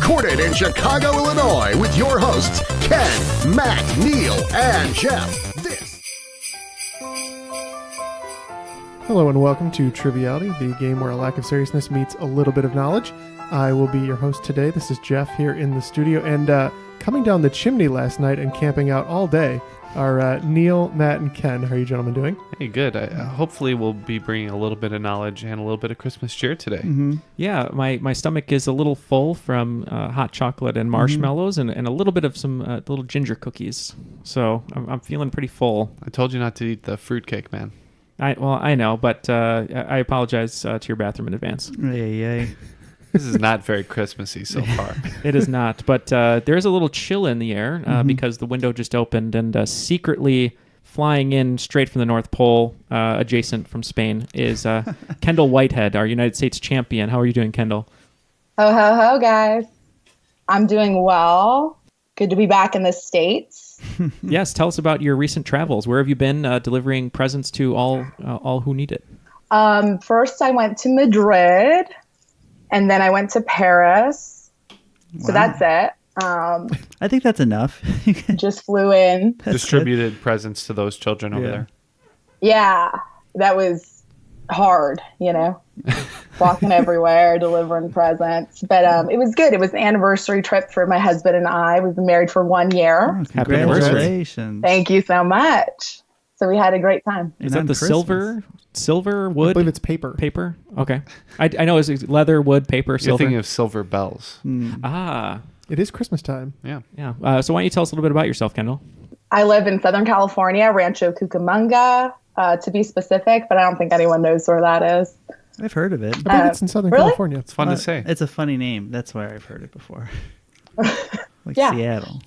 Recorded in Chicago, Illinois, with your hosts, Ken, Matt, Neal, and Jeff. Hello and welcome to Triviality, the game where a lack of seriousness meets a little bit of knowledge. I will be your host today. This is Jeff here in the studio, and coming down the chimney last night and camping out all day are Neal, Matt, and Ken. How are you gentlemen doing? Hey, good. Hopefully we'll be bringing a little bit of knowledge and a little bit of Christmas cheer today. Mm-hmm. Yeah, my stomach is a little full from hot chocolate and marshmallows and a little bit of some little ginger cookies. So I'm feeling pretty full. I told you not to eat the fruitcake, man. I know, but I apologize to your bathroom in advance. Yay. This is not very Christmassy so far. It is not, but there is a little chill in the air because the window just opened, and secretly flying in straight from the North Pole, adjacent from Spain, is Kendall Whitehead, our United States champion. How are you doing, Kendall? Ho, ho, ho, guys. I'm doing well. Good to be back in the States. Yes, tell us about your recent travels. Where have you been delivering presents to all who need it? First, I went to Madrid, and then I went to Paris. So that's it. I think that's enough. Just flew in. Distributed presents to those children over there. Yeah, that was hard, walking everywhere, delivering presents. But it was good. It was an anniversary trip for my husband and I. We've been married for 1 year. Oh, congratulations. Thank you so much. So we had a great time. Is that the silver wood? I believe it's paper. Paper? Okay. I know it's leather, wood, paper, silver. You're thinking of silver bells. Ah. It is Christmas time. Yeah. So why don't you tell us a little bit about yourself, Kendall? I live in Southern California, Rancho Cucamonga, to be specific, but I don't think anyone knows where that is. I've heard of it. I believe it's in Southern really? California. It's fun to say. It's a funny name. That's why I've heard it before. Like Yeah. Seattle.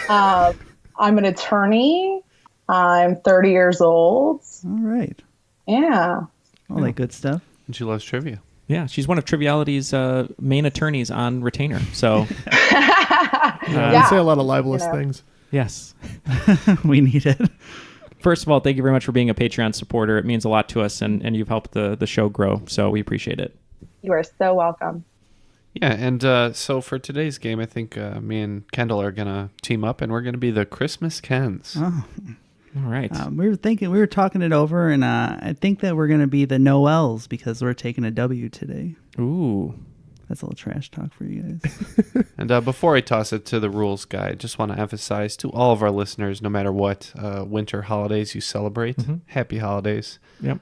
I'm an attorney. I'm 30 years old. All right. Yeah. All that good stuff. And she loves trivia. Yeah, she's one of Triviality's main attorneys on retainer. So, We say a lot of libelous things. yes. We need it. First of all, thank you very much for being a Patreon supporter. It means a lot to us, and you've helped the show grow, so we appreciate it. You are so welcome. Yeah, and so for today's game, I think me and Kendall are going to team up, and we're going to be the Christmas Kens. Oh. All right. We were talking it over, and I think that we're going to be the Noels because we're taking a W today. Ooh. That's a little trash talk for you guys. And before I toss it to the rules guy, I just want to emphasize to all of our listeners, no matter what winter holidays you celebrate, happy holidays. Yep.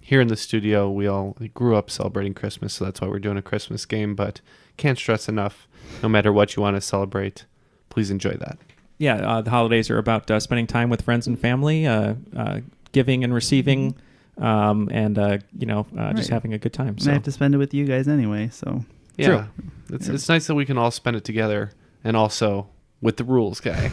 Here in the studio, we all grew up celebrating Christmas, so that's why we're doing a Christmas game, but can't stress enough, no matter what you want to celebrate, please enjoy that. Yeah, the holidays are about spending time with friends and family, giving and receiving, and just having a good time. So I have to spend it with you guys anyway, so... Yeah, it's nice that we can all spend it together, and also with the rules guy.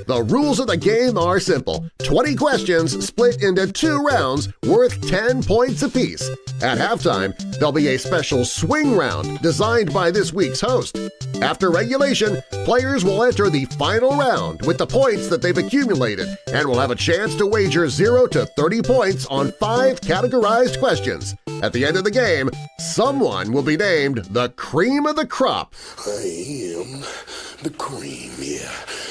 The rules of the game are simple. 20 questions split into 2 rounds worth 10 points apiece. At halftime, there'll be a special swing round designed by this week's host. After regulation, players will enter the final round with the points that they've accumulated and will have a chance to wager 0 to 30 points on 5 categorized questions. At the end of the game, someone will be named the cream of the crop. I am the cream,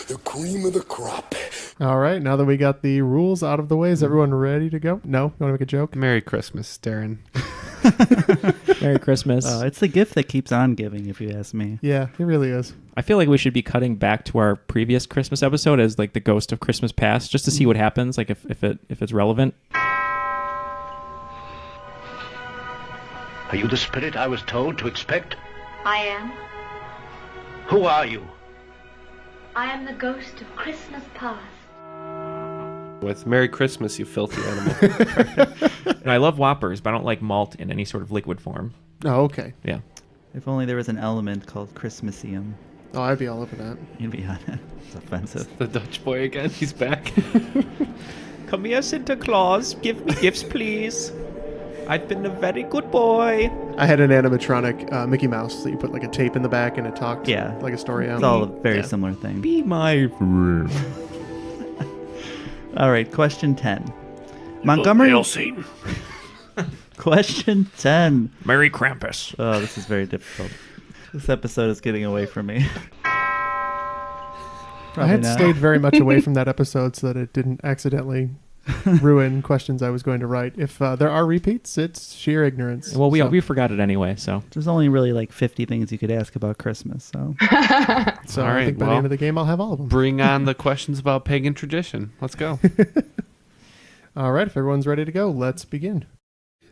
the cream of the crop. All right, now that we got the rules out of the way, is everyone ready to go? No? You want to make a joke? Merry Christmas, Darren. Merry Christmas. It's the gift that keeps on giving, if you ask me. Yeah, it really is. I feel like we should be cutting back to our previous Christmas episode as like the ghost of Christmas past, just to see what happens, like if it's relevant. Are you the spirit I was told to expect? I am. Who are you? I am the ghost of Christmas past. With Merry Christmas, you filthy animal. And I love Whoppers, but I don't like malt in any sort of liquid form. Oh, okay. Yeah. If only there was an element called Christmasium. Oh, I'd be all over that. You'd be on it. It's offensive. The Dutch boy again, he's back. Come here, Santa Claus. Give me gifts, please. I've been a very good boy. I had an animatronic Mickey Mouse that you put like a tape in the back and it talked like a story out. It's all a very similar thing. Be my friend. All right, question 10. Montgomery. Question 10. Merry Krampus. Oh, this is very difficult. This episode is getting away from me. I had stayed very much away from that episode so that it didn't accidentally ruin questions I was going to write. If there are repeats, it's sheer ignorance. Well, we forgot it anyway, so. There's only really like 50 things you could ask about Christmas, so. So All right, I think by the end of the game, I'll have all of them. Bring on the questions about pagan tradition. Let's go. All right, if everyone's ready to go, let's begin.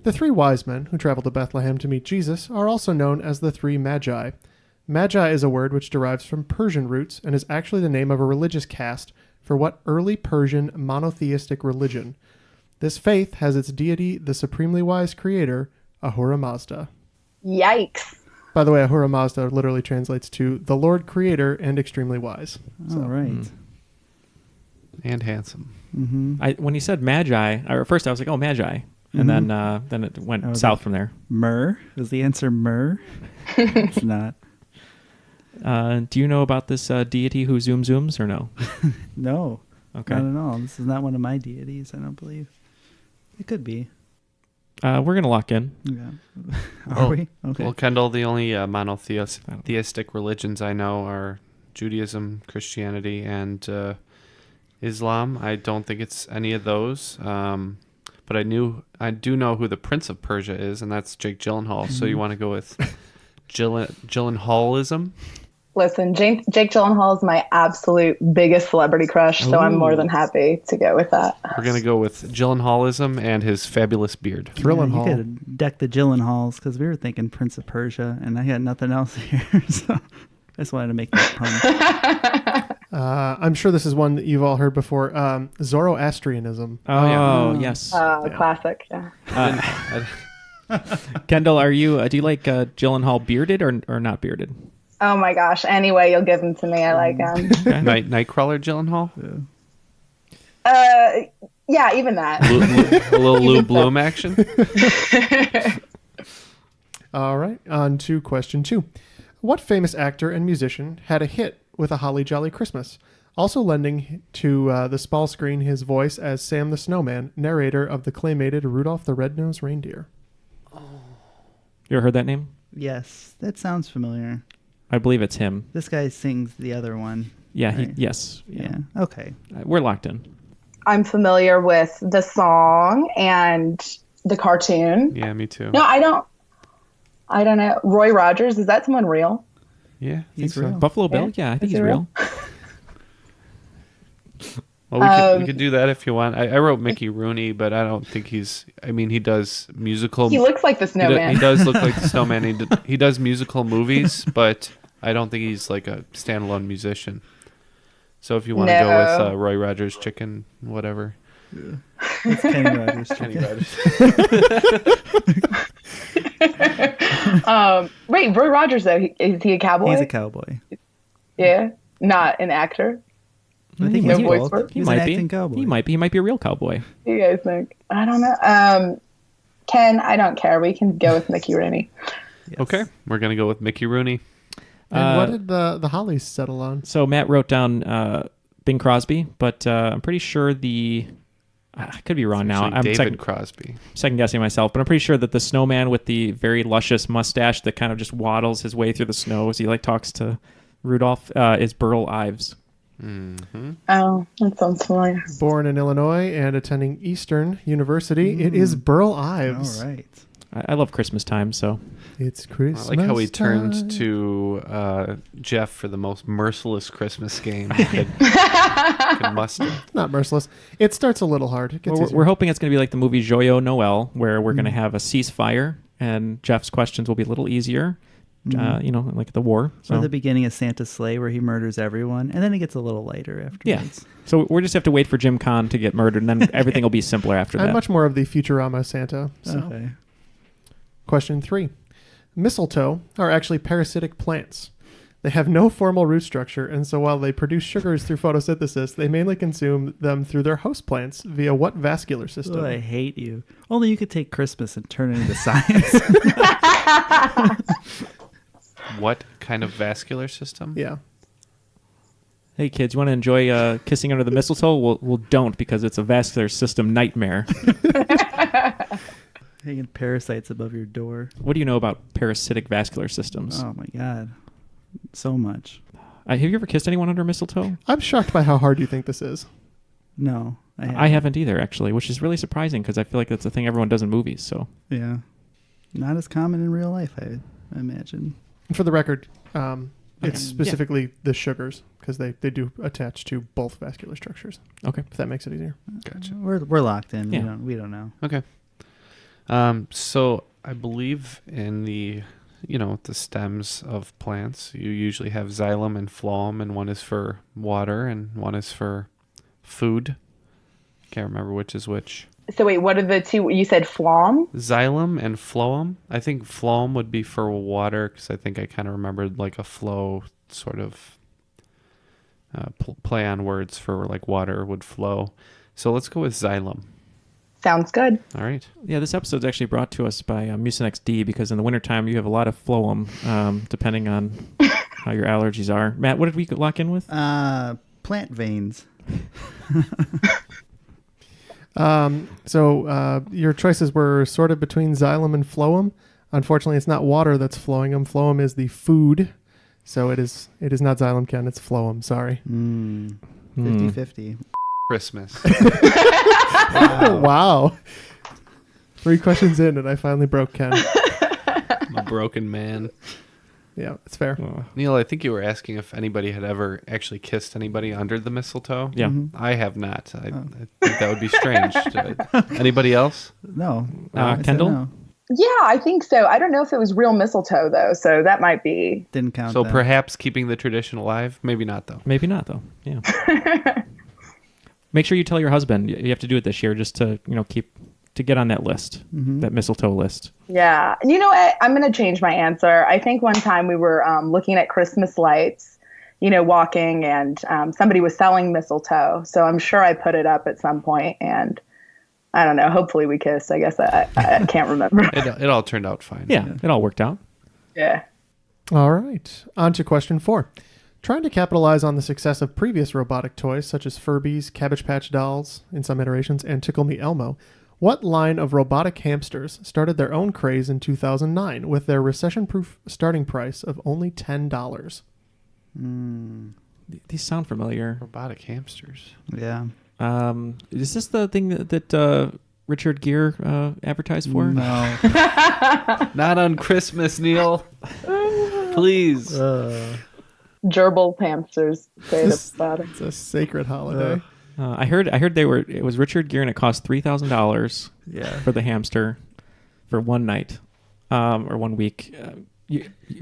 The three wise men who traveled to Bethlehem to meet Jesus are also known as the three magi. Magi is a word which derives from Persian roots and is actually the name of a religious caste for what early Persian monotheistic religion. This faith has its deity, the supremely wise creator, Ahura Mazda. Yikes. By the way, Ahura Mazda literally translates to the Lord Creator and extremely wise. All right. And handsome. Mm-hmm. When he said magi, at first I was like, oh, magi. And then it went south from there. Myrrh? Is the answer myrrh? It's not. Do you know about this deity who zooms or no? No. Okay. Not at all. This is not one of my deities, I don't believe. It could be. We're going to lock in. Yeah. Are we? Okay. Well, Kendall, the only monotheistic religions I know are Judaism, Christianity, and Islam. I don't think it's any of those. But I do know who the Prince of Persia is, and that's Jake Gyllenhaal. So you want to go with Gyllenhaalism? Listen, Jake Gyllenhaal is my absolute biggest celebrity crush, so I'm more than happy to go with that. We're going to go with Gyllenhaalism and his fabulous beard. Thrillenhall. You could deck the Gyllenhaals, because we were thinking Prince of Persia, and I had nothing else here, so I just wanted to make that pun. I'm sure this is one that you've all heard before. Zoroastrianism. Oh, yes. Classic, yeah. Kendall, do you like Gyllenhaal bearded or not bearded? Oh my gosh, any way you'll give them to me, I like them. Nightcrawler Gyllenhaal? Yeah, even that. A little Lou Bloom action? All right, on to question 2. What famous actor and musician had a hit with A Holly Jolly Christmas, also lending to the small screen his voice as Sam the Snowman, narrator of the claymated Rudolph the Red-Nosed Reindeer? You ever heard that name? Yes, that sounds familiar. I believe it's him. This guy sings the other one. Yeah, right? yes. Yeah, okay. We're locked in. I'm familiar with the song and the cartoon. Yeah, me too. No, I don't know. Roy Rogers, is that someone real? Yeah, He's so. real. Buffalo Bill? Yeah, I think he's real. Well, we could do that if you want. I wrote Mickey Rooney, but I don't think he does musical. He looks like the Snowman. He does look like the Snowman. He does musical movies, but I don't think he's like a standalone musician. So if you want to go with Roy Rogers Chicken, whatever. Yeah. It's Kenny Rogers. Kenny Rogers. Wait, Roy Rogers, though, is he a cowboy? He's a cowboy. Yeah, not an actor. I think No he's voice both. work? He He's might an be. acting cowboy. He might be. He might be a real cowboy. What do you guys think? I don't know. Ken, I don't care. We can go with Mickey Rooney. Yes. Okay, we're gonna go with Mickey Rooney. And what did the Hollies settle on? So Matt wrote down Bing Crosby, but I'm pretty sure I could be wrong now. I'm David Crosby. second guessing myself, but I'm pretty sure that the snowman with the very luscious mustache that kind of just waddles his way through the snow as he talks to Rudolph is Burl Ives. Mm-hmm. Oh, that sounds familiar. Born in Illinois and attending Eastern University, it is Burl Ives. All right. I love Christmas time, so It's Christmas. I like how he time. turned to Jeff for the most merciless Christmas game he could muster. Not merciless. It starts a little hard. It gets easier. we're hoping it's going to be like the movie Joyeux Noel, where we're going to have a ceasefire and Jeff's questions will be a little easier. Like the war. So. Or the beginning of Santa's Sleigh where he murders everyone, and then it gets a little lighter afterwards. Yeah. So we just have to wait for Jim Conn to get murdered, and then everything will be simpler after that. I'm much more of the Futurama Santa. So. Okay. Question 3. Mistletoe are actually parasitic plants. They have no formal root structure, and so while they produce sugars through photosynthesis, they mainly consume them through their host plants via what vascular system? Oh, I hate you. Only you could take Christmas and turn it into science. What kind of vascular system? Yeah. Hey kids, you want to enjoy kissing under the mistletoe? Well, don't, because it's a vascular system nightmare. Hanging parasites above your door. What do you know about parasitic vascular systems? Oh my God. So much. Have you ever kissed anyone under mistletoe? I'm shocked by how hard you think this is. No. I haven't either, actually, which is really surprising because I feel like that's a thing everyone does in movies. So Yeah. Not as common in real life, I imagine. For the record, it's specifically the sugars because they do attach to both vascular structures. Okay. If that makes it easier. Gotcha. We're locked in. Yeah. We don't know. Okay. So I believe in the stems of plants, you usually have xylem and phloem, and one is for water and one is for food. Can't remember which is which. So wait, what are the two? You said phloem? Xylem and phloem. I think phloem would be for water because I think I kind of remembered like a flow sort of play on words for like water would flow. So let's go with xylem. Sounds good. All right. yeah, this episode's actually brought to us by Mucinex D because in the wintertime you have a lot of phloem, depending on how your allergies are. Matt, what did we lock in with? Plant veins. So your choices were sort of between xylem and phloem. Unfortunately, it's not water that's flowing them. Phloem is the food. So it is not xylem, Ken. It's phloem. Sorry. 50-50. Christmas. Wow. 3 questions in, and I finally broke Ken. I'm a broken man. Yeah, it's fair. Neal, I think you were asking if anybody had ever actually kissed anybody under the mistletoe. Yeah. I have not. I think that would be strange. Anybody else? No. I said Kendall? no. Yeah, I think so. I don't know if it was real mistletoe though, so that might be. Didn't count. So that. perhaps keeping the tradition alive? Maybe not, though. Maybe not, though. Yeah. Make sure you tell your husband. You have to do it this year just to get on that list, that mistletoe list. Yeah. And you know what? I'm going to change my answer. I think one time we were looking at Christmas lights, walking, and somebody was selling mistletoe. So I'm sure I put it up at some point, and I don't know. Hopefully we kissed. I guess I can't remember. It all turned out fine. Yeah, it all worked out. Yeah. All right. On to question 4. Trying to capitalize on the success of previous robotic toys such as Furbies, Cabbage Patch Dolls in some iterations, and Tickle Me Elmo, what line of robotic hamsters started their own craze in 2009 with their recession-proof starting price of only $10? These sound familiar. Robotic hamsters. Yeah. Is this the thing that Richard Gere advertised for? No. Not on Christmas, Neal. Please. Gerbil hamsters. Say it about it. It's a sacred holiday. I heard it was Richard Gere and it cost $3,000 for the hamster for one night or 1 week.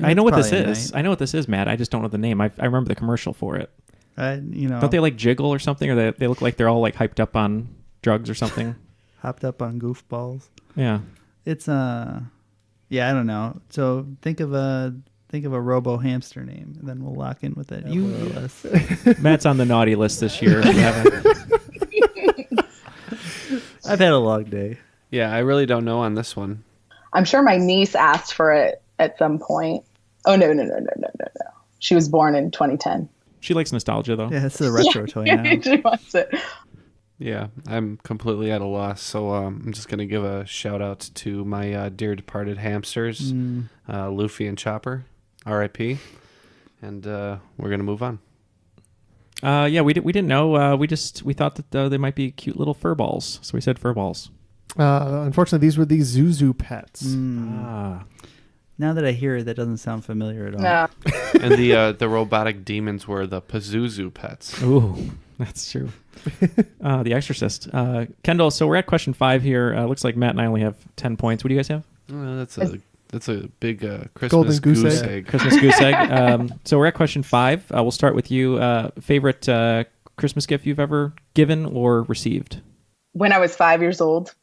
I know what this is. I know what this is, Matt. I just don't know the name. I remember the commercial for it. Don't they like jiggle or something, or they look like they're all like hyped up on drugs or something? Hopped up on goofballs. Yeah. It's I don't know. So think of a robo hamster name, and then we'll lock in with it. Matt's on the naughty list this year. If you haven't. I've had a long day. Yeah, I really don't know on this one. I'm sure my niece asked for it at some point. Oh, no. She was born in 2010. She likes nostalgia, though. Yeah, it's a retro toy now. She wants it. Yeah, I'm completely at a loss. So I'm just going to give a shout out to my dear departed hamsters, Luffy and Chopper, R.I.P. And we're going to move on. Yeah, we didn't know. We thought that they might be cute little fur balls, so we said fur balls. Unfortunately, these were the Zuzu pets. Now that I hear it, that doesn't sound familiar at all. No. And the robotic demons were the Pazuzu pets. Ooh, that's true. The Exorcist. Kendall, so we're at question 5 here. Looks like Matt and I only have 10 points. What do you guys have? That's a big Christmas Golden goose egg. Christmas goose egg. So we're at question 5. We'll start with you. Favorite Christmas gift you've ever given or received? When I was 5 years old,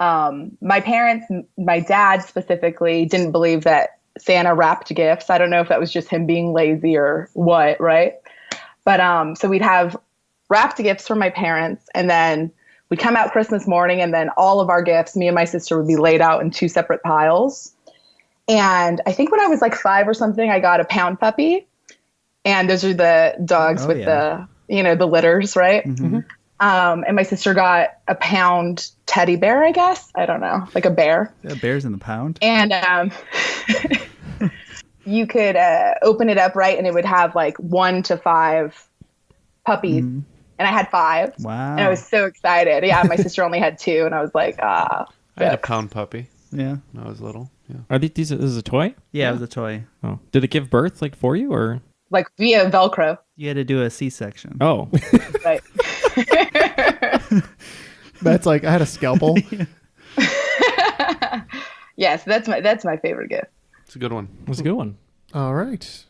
my parents, my dad specifically, didn't believe that Santa wrapped gifts. I don't know if that was just him being lazy or what, right? But so we'd have wrapped gifts from my parents, and then we'd come out Christmas morning, and then all of our gifts, me and my sister, would be laid out in 2 separate piles. And I think when I was like 5 or something, I got a pound puppy, and those are the dogs the litters, right? Mm-hmm. And my sister got a pound teddy bear, I guess. I don't know, like a bear. Yeah, bears in the pound. And you could open it up, right, and it would have like 1 to 5 puppies. Mhm. And I had 5. Wow. And I was so excited. Yeah, my sister only had 2, and I was like, I had a 6. pound puppy Yeah. when I was little. Yeah. Are these? This is a toy? Yeah, it was a toy. Oh, did it give birth like for you or? Like via Velcro. You had to do a C-section. Oh, Right. That's like I had a scalpel. Yes, that's my favorite gift. It's a good one. that's a good one. All right.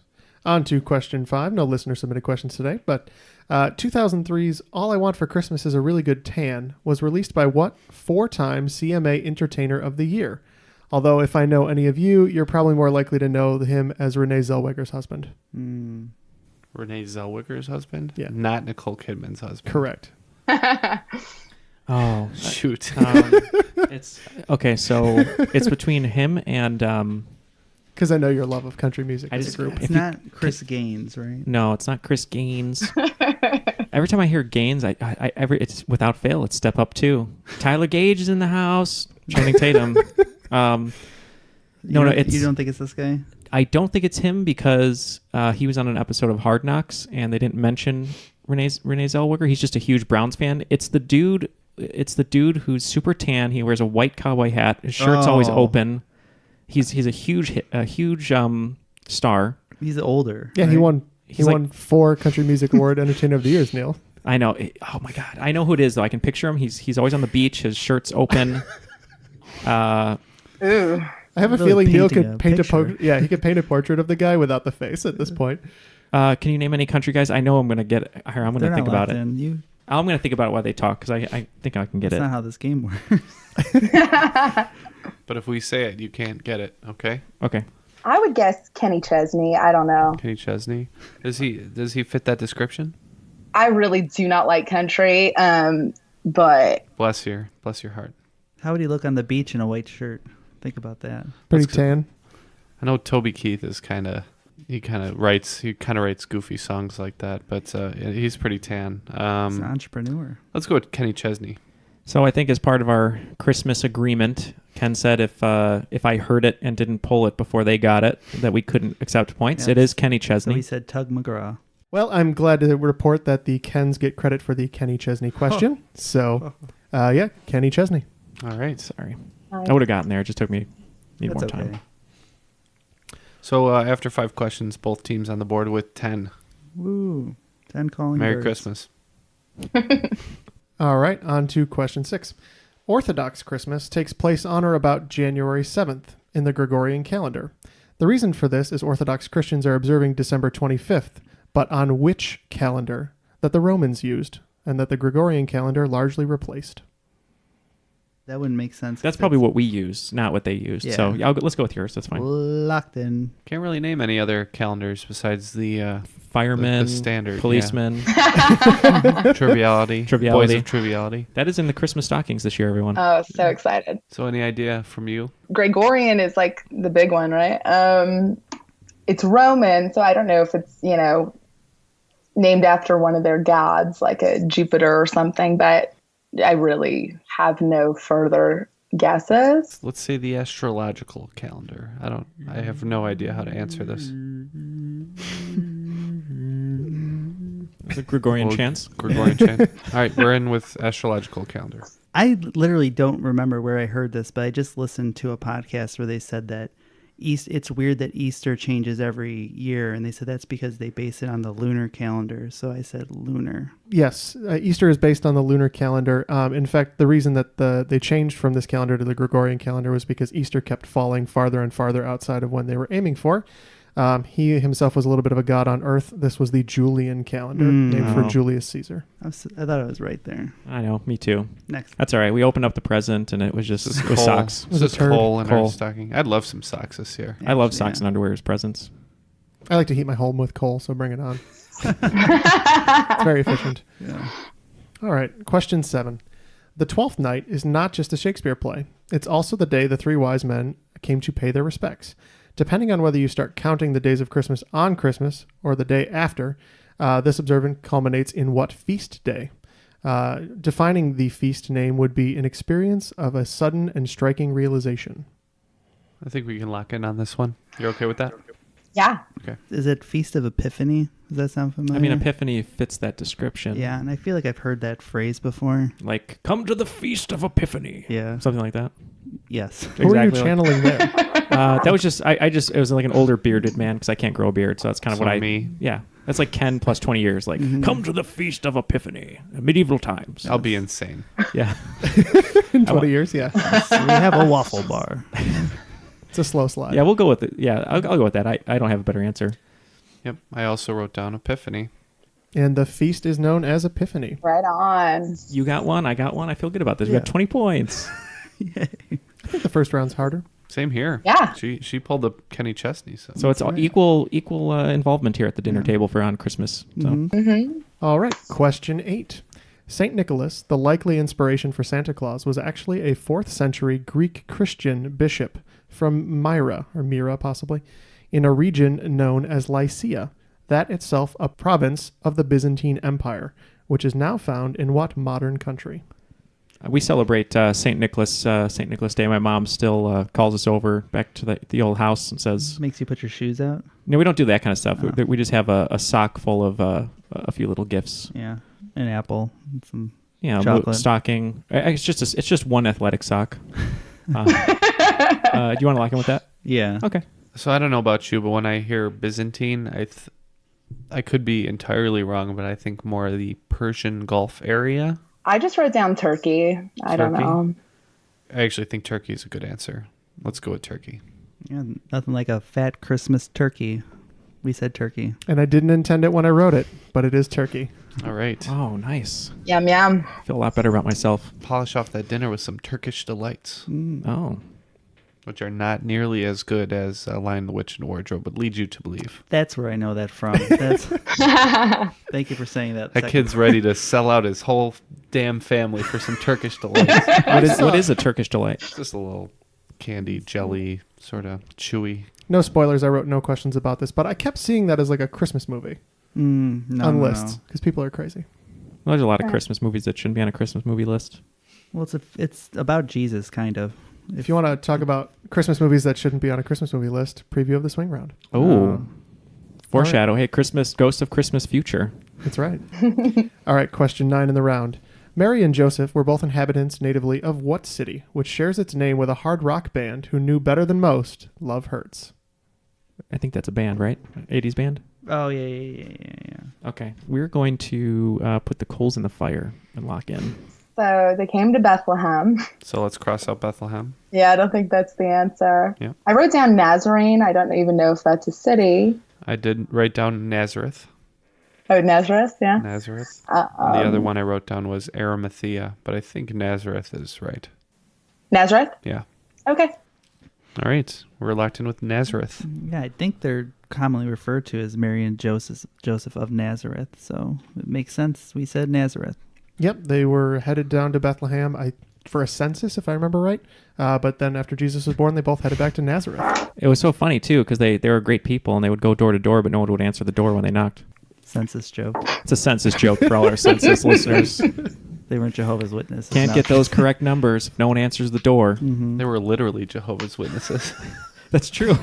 On to question 5. No listener submitted questions today, but 2003's All I Want for Christmas is a Really Good Tan was released by what 4-time CMA Entertainer of the Year? Although if I know any of you, you're probably more likely to know him as Renee Zellweger's husband. Mm. Renee Zellweger's husband? Yeah. Not Nicole Kidman's husband. Correct. Oh, Shoot. it's okay. So it's between him and Because I know your love of country music I as just- a group. It's not Chris Gaines, right? no, it's not Chris Gaines. Every time I hear Gaines, it's without fail. It's Step Up 2. Tyler Gage is in the house. Channing Tatum. No, it's. You don't think it's this guy? I don't think it's him because he was on an episode of Hard Knocks and they didn't mention Renee Zellweger. He's just a huge Browns fan. It's the dude. It's the dude who's super tan. He wears a white cowboy hat. His shirt's always open. He's a huge star. He's older. Yeah, right? he won. He He's like- won 4 Country Music Award Entertainer of the Years, Neil. I know. Oh my god, I know who it is though. I can picture him. He's always on the beach. His shirt's open. Ooh. I have a Really feeling Neil painting a could paint picture. yeah, he could paint a portrait of the guy without the face at this point. Can you name any country guys? I know I'm gonna get. Here, I'm They're gonna not think about locked it. in. You. I'm gonna think about it while they talk because I think I can get That's it. not how this game works. But if we say it, you can't get it, okay? Okay. I would guess Kenny Chesney. I don't know. Kenny Chesney. Does he fit that description? I really do not like country, but Bless your heart. How would he look on the beach in a white shirt? Think about that. Pretty That's good. tan. I know Toby Keith is he kind of writes goofy songs like that, but he's pretty tan. He's an entrepreneur. Let's go with Kenny Chesney. So I think as part of our Christmas agreement, Ken said if I heard it and didn't pull it before they got it, that we couldn't accept points. Yes. It is Kenny So Chesney. he said Tug McGraw. Well, I'm glad to report that the Kens get credit for the Kenny Chesney question. So, yeah, Kenny Chesney. All right. Sorry, I would have gotten there. It just took me need That's more time. okay. So after 5 questions, both teams on the board with 10. Woo. 10 calling Merry birds. Christmas. All right, on to question 6. Orthodox Christmas takes place on or about January 7th in the Gregorian calendar. The reason for this is Orthodox Christians are observing December 25th, but on which calendar that the Romans used and that the Gregorian calendar largely replaced? That wouldn't make sense. That's if probably it's what we used, not what they used. Yeah. So let's go with yours. That's fine. locked in. Can't really name any other calendars besides the Firemen, the standard, policemen. Triviality. Boys Triviality. of Triviality. That is in the Christmas stockings this year, everyone. oh, so excited. So any idea from you? Gregorian is like the big one, right? It's Roman, so I don't know if it's, named after one of their gods, like a Jupiter or something, but I really have no further guesses. Let's say the astrological calendar. I have no idea how to answer this. The Gregorian Well, chants. Gregorian chant. All right, we're in with astrological calendar. I literally don't remember where I heard this, but I just listened to a podcast where they said that it's weird that Easter changes every year, and they said that's because they base it on the lunar calendar. So I said lunar. Yes, Easter is based on the lunar calendar. In fact, the reason that they changed from this calendar to the Gregorian calendar was because Easter kept falling farther and farther outside of when they were aiming for. He himself was a little bit of a god on earth. This was the Julian calendar, named for Oh. Julius Caesar. I thought I was right there. I know, me too. Next. That's all right. We opened up the present and it was just This is it was coal. socks. was This a is turd. coal in our Coal. stocking. I'd love some socks this year. I love Actually, socks yeah. and underwear as presents. I like to heat my home with coal, so bring it on. It's very efficient. Yeah. All right, question 7. The Twelfth Night is not just a Shakespeare play. It's also the day the 3 wise men came to pay their respects. Depending on whether you start counting the days of Christmas on Christmas or the day after, this observance culminates in what feast day? Defining the feast name would be an experience of a sudden and striking realization. I think we can lock in on this one. You're okay with that? Yeah. Okay. Is it Feast of Epiphany? Does that sound familiar? I mean, Epiphany fits that description. Yeah, and I feel like I've heard that phrase before. Like, come to the Feast of Epiphany. Yeah. Something like that. Yes. Who are you Exactly. channeling there? That was just, it was like an older bearded man because I can't grow a beard. So that's kind of So what me. Yeah. That's like Ken plus 20 years. Like, come to the Feast of Epiphany. Medieval times. I'll be insane. Yeah. In 20 years, yeah. We have a waffle bar. It's a slow slide. Yeah, we'll go with it. Yeah, I'll go with that. I don't have a better answer. Yep. I also wrote down Epiphany. And the feast is known as Epiphany. Right on. You got one. I got one. I feel good about this. We Yeah. got 20 points. I think the first round's harder. Same here. Yeah. She pulled the Kenny Chesney. So it's all equal involvement here at the dinner table for on Christmas. So All right, question 8. St. Nicholas, the likely inspiration for Santa Claus, was actually a 4th century Greek Christian bishop from Myra, or Myra possibly, in a region known as Lycia, that itself a province of the Byzantine Empire, which is now found in what modern country? we celebrate St. Nicholas Day. My mom still calls us over back to the old house and says, Makes you put your shoes out? no, we don't do that kind of stuff. Oh. We just have a sock full of a few little gifts. Yeah. An apple. And some Yeah, chocolate. stocking. It's just one athletic sock. Do you want to lock in with that? Yeah. Okay. So I don't know about you, but when I hear Byzantine, I could be entirely wrong, but I think more of the Persian Gulf area. I just wrote down Turkey. I don't Turkey? know. I actually think Turkey is a good answer. Let's go with Turkey. Yeah. Nothing like a fat Christmas turkey. We said turkey. And I didn't intend it when I wrote it, but it is turkey. All right. Oh, nice. Yum, yum. I feel a lot better about myself. Polish off that dinner with some Turkish delights, Oh. which are not nearly as good as Lion, the Witch, and Wardrobe would lead you to believe. That's where I know that from. That's. Thank you for saying that. That kid's ready to sell out his whole damn family for some Turkish delights. What is a Turkish delight? It's just a little candy, jelly, sort of chewy. No spoilers, I wrote no questions about this, but I kept seeing that as like a Christmas movie on lists because people are crazy. Well, there's a lot of Christmas movies that shouldn't be on a Christmas movie list. Well, it's about Jesus, kind of. If you want to talk about Christmas movies that shouldn't be on a Christmas movie list, preview of the swing round. Oh. Foreshadow. Hey, Christmas, Ghost of Christmas Future. That's right. All right, question 9 in the round. Mary and Joseph were both inhabitants natively of what city, which shares its name with a hard rock band who knew better than most, Love Hurts? I think that's a band, right? 80s band? Oh, yeah. Okay. We're going to put the coals in the fire and lock in. So they came to Bethlehem. So let's cross out Bethlehem. Yeah, I don't think that's the answer. Yeah. I wrote down Nazarene. I don't even know if that's a city. I did write down Nazareth. Oh, Nazareth, yeah. Nazareth. And the other one I wrote down was Arimathea, but I think Nazareth is right. Nazareth? Yeah. Okay. All right. We're locked in with Nazareth. Yeah, I think they're commonly referred to as Mary and Joseph of Nazareth, so it makes sense. We said Nazareth. Yep, they were headed down to Bethlehem for a census, if I remember right. But then after Jesus was born, they both headed back to Nazareth. It was so funny, too, because they were great people, and they would go door to door, but no one would answer the door when they knocked. Census joke. It's a census joke for all our census listeners. They weren't Jehovah's Witnesses. Can't get those correct numbers if no one answers the door. They were literally Jehovah's Witnesses. That's true.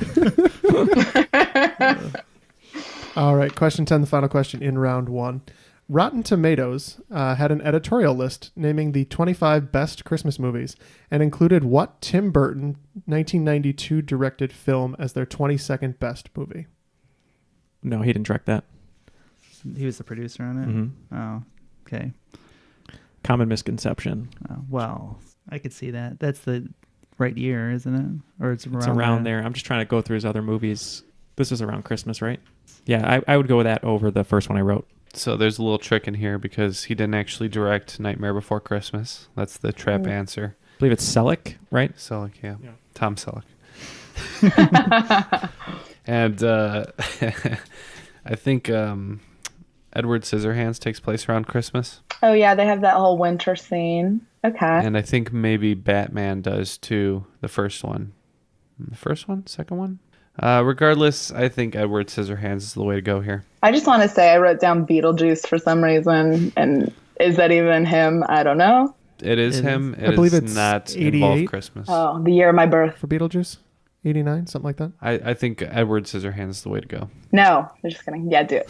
All right, question 10, the final question in round 1. Rotten Tomatoes had an editorial list naming the 25 best Christmas movies and included what Tim Burton 1992 directed film as their 22nd best movie? No, he didn't direct that. He was the producer on it? Mm-hmm. Oh, okay. Common misconception. Well, I could see that. That's the right year, isn't it? Or it's around there. I'm just trying to go through his other movies. This is around Christmas, right? Yeah, I would go with that over the first one I wrote. So there's a little trick in here because he didn't actually direct Nightmare Before Christmas. That's the trap answer. I believe it's Selleck, right? Selleck, yeah. Tom Selleck. And I think Edward Scissorhands takes place around Christmas. Oh, yeah, they have that whole winter scene. Okay. And I think maybe Batman does too, the first one. The first one? Second one? Regardless, I think Edward Scissorhands is the way to go here. I just want to say I wrote down Beetlejuice for some reason, and Is that even him? I don't know. It is him. I believe is it's not 88. involve Christmas. Oh, the year of my birth. For Beetlejuice? 89, something like that? I think Edward Scissorhands is the way to go. No, I'm just kidding. Yeah, do it.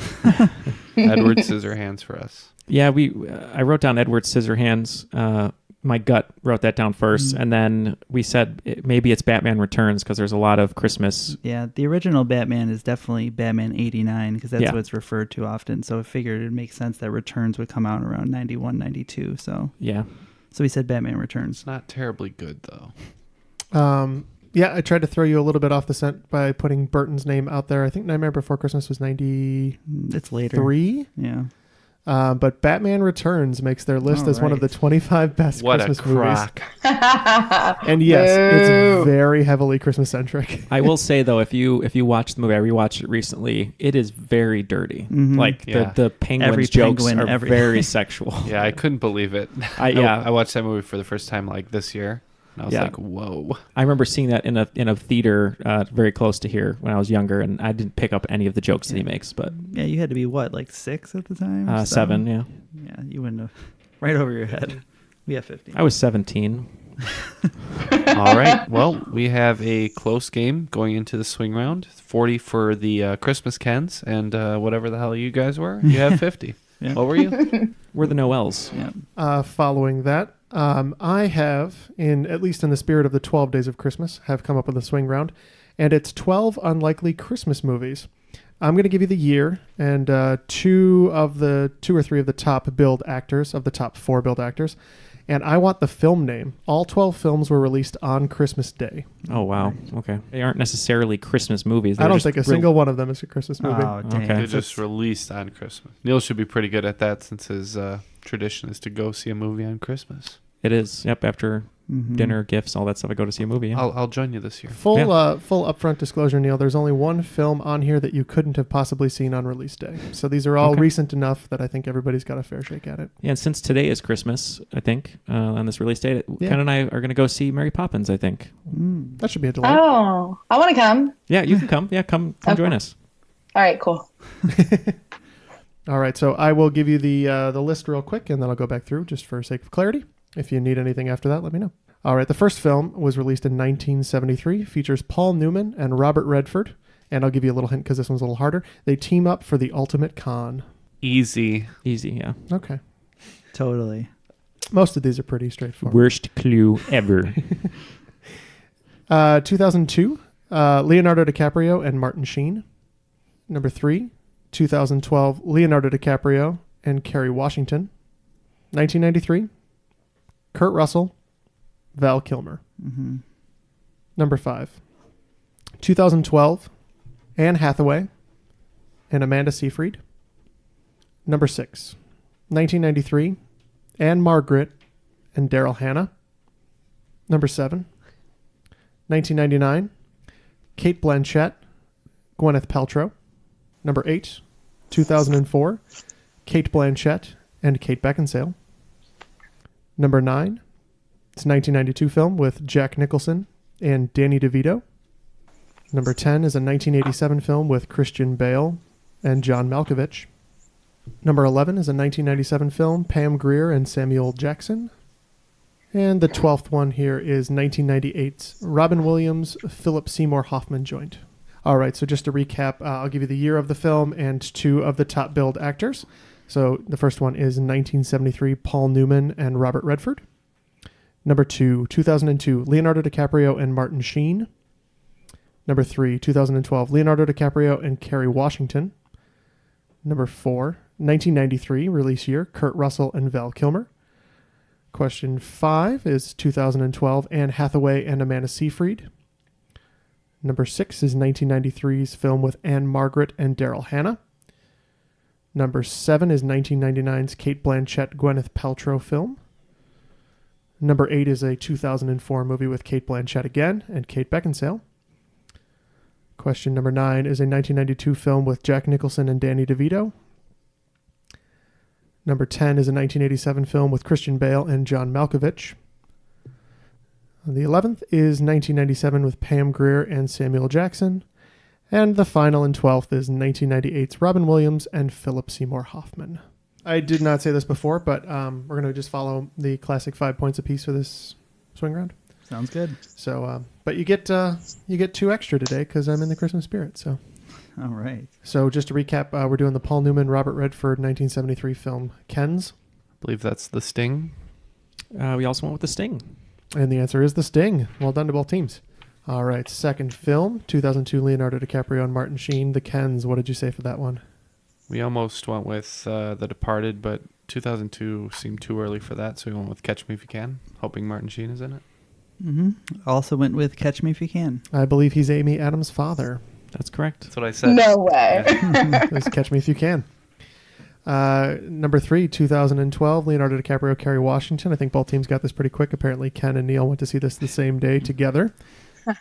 Edward Scissorhands for us. Yeah, I wrote down Edward Scissorhands. My gut wrote that down first, and then we said maybe it's Batman Returns because there's a lot of Christmas. Yeah, the original Batman is definitely Batman 89 because that's what it's referred to often. So I figured it makes sense that Returns would come out around 91, 92. So we said Batman Returns. It's not terribly good, though. Yeah, I tried to throw you a little bit off the scent by putting Burton's name out there. I think Nightmare Before Christmas was 93. It's later. Yeah. But Batman Returns makes their list as one of the 25 best Christmas movies. And yes, it's very heavily Christmas centric. I will say though, if you watch the movie, I rewatched it recently. It is very dirty. Like the penguin's jokes are very sexual. Yeah, I couldn't believe it. I watched that movie for the first time like this year. And I was like, whoa. I remember seeing that in a theater very close to here when I was younger, and I didn't pick up any of the jokes that he makes. But yeah, you had to be what, like 6 at the time? 7, yeah. Yeah, you wouldn't have. Right over your head. We have 15. I was 17. All right. Well, we have a close game going into the swing round. 40 for the Christmas Kens, and whatever the hell you guys were, you have 50. Yeah. What were you? We're the Noels. Yeah. Following that, I have, at least in the spirit of the 12 Days of Christmas, have come up with a swing round, and it's 12 unlikely Christmas movies. I'm going to give you the year and two or three of the top billed actors, of the top 4 billed actors, and I want the film name. All 12 films were released on Christmas Day. Oh, wow. Okay. They aren't necessarily Christmas movies. I don't think a single one of them is a Christmas movie. Oh, dang. Okay. They're just released on Christmas. Neil should be pretty good at that since his tradition is to go see a movie on Christmas. It is. Yep. After dinner, gifts, all that stuff, I go to see a movie. Yeah. I'll join you this year. Full upfront disclosure, Neil. There's only one film on here that you couldn't have possibly seen on release day. So these are all recent enough that I think everybody's got a fair shake at it. Yeah, and since today is Christmas, I think on this release date, Ken and I are going to go see Mary Poppins. I think that should be a delight. Oh, I want to come. Yeah, you can come. Yeah, come join us. All right, cool. All right, so I will give you the list real quick, and then I'll go back through just for sake of clarity. If you need anything after that, let me know. All right, the first film was released in 1973, features Paul Newman and Robert Redford, and I'll give you a little hint because this one's a little harder. They team up for the ultimate con. Easy, yeah. Okay. Totally. Most of these are pretty straightforward. Worst clue ever. 2002, Leonardo DiCaprio and Martin Sheen. Number 3, 2012, Leonardo DiCaprio and Kerry Washington. 1993, Kurt Russell, Val Kilmer. Number 5, 2012, Anne Hathaway and Amanda Seyfried. Number 6, 1993, Anne Margaret and Daryl Hannah. Number 7, 1999, Kate Blanchett, Gwyneth Paltrow. Number 8, 2004, Kate Blanchett and Kate Beckinsale. Number 9, it's a 1992 film with Jack Nicholson and Danny DeVito. Number 10 is a 1987 film with Christian Bale and John Malkovich. Number 11 is a 1997 film, Pam Grier and Samuel Jackson. And the 12th one here is 1998's Robin Williams, Philip Seymour Hoffman joint. All right, so just to recap, I'll give you the year of the film and 2 of the top billed actors. So the first one is 1973, Paul Newman and Robert Redford. Number 2, 2002, Leonardo DiCaprio and Martin Sheen. Number 3, 2012, Leonardo DiCaprio and Kerry Washington. Number 4, 1993, release year, Kurt Russell and Val Kilmer. Question 5 is 2012, Anne Hathaway and Amanda Seyfried. Number 6 is 1993's film with Anne Margaret and Daryl Hannah. Number 7 is 1999's Kate Blanchett, Gwyneth Paltrow film. Number 8 is a 2004 movie with Kate Blanchett again and Kate Beckinsale. Question number 9 is a 1992 film with Jack Nicholson and Danny DeVito. Number 10 is a 1987 film with Christian Bale and John Malkovich. The 11th is 1997 with Pam Grier and Samuel Jackson. And the final and 12th is 1998's Robin Williams and Philip Seymour Hoffman. I did not say this before, but we're going to just follow the classic 5 points apiece for this swing round. Sounds good. So, but you get 2 extra today because I'm in the Christmas spirit. So, all right. So just to recap, we're doing the Paul Newman, Robert Redford 1973 film Ken's. I believe that's The Sting. We also went with The Sting. And the answer is The Sting. Well done to both teams. All right, second film, 2002 Leonardo DiCaprio and Martin Sheen, The Kens. What did you say for that one? We almost went with The Departed, but 2002 seemed too early for that, so we went with Catch Me If You Can, hoping Martin Sheen is in it. Mm-hmm. Also went with Catch Me If You Can. I believe he's Amy Adams' father. That's correct. That's what I said. No way. It was Catch Me If You Can. Number 3, 2012, Leonardo DiCaprio, Kerry Washington. I think both teams got this pretty quick. Apparently, Ken and Neal went to see this the same day together.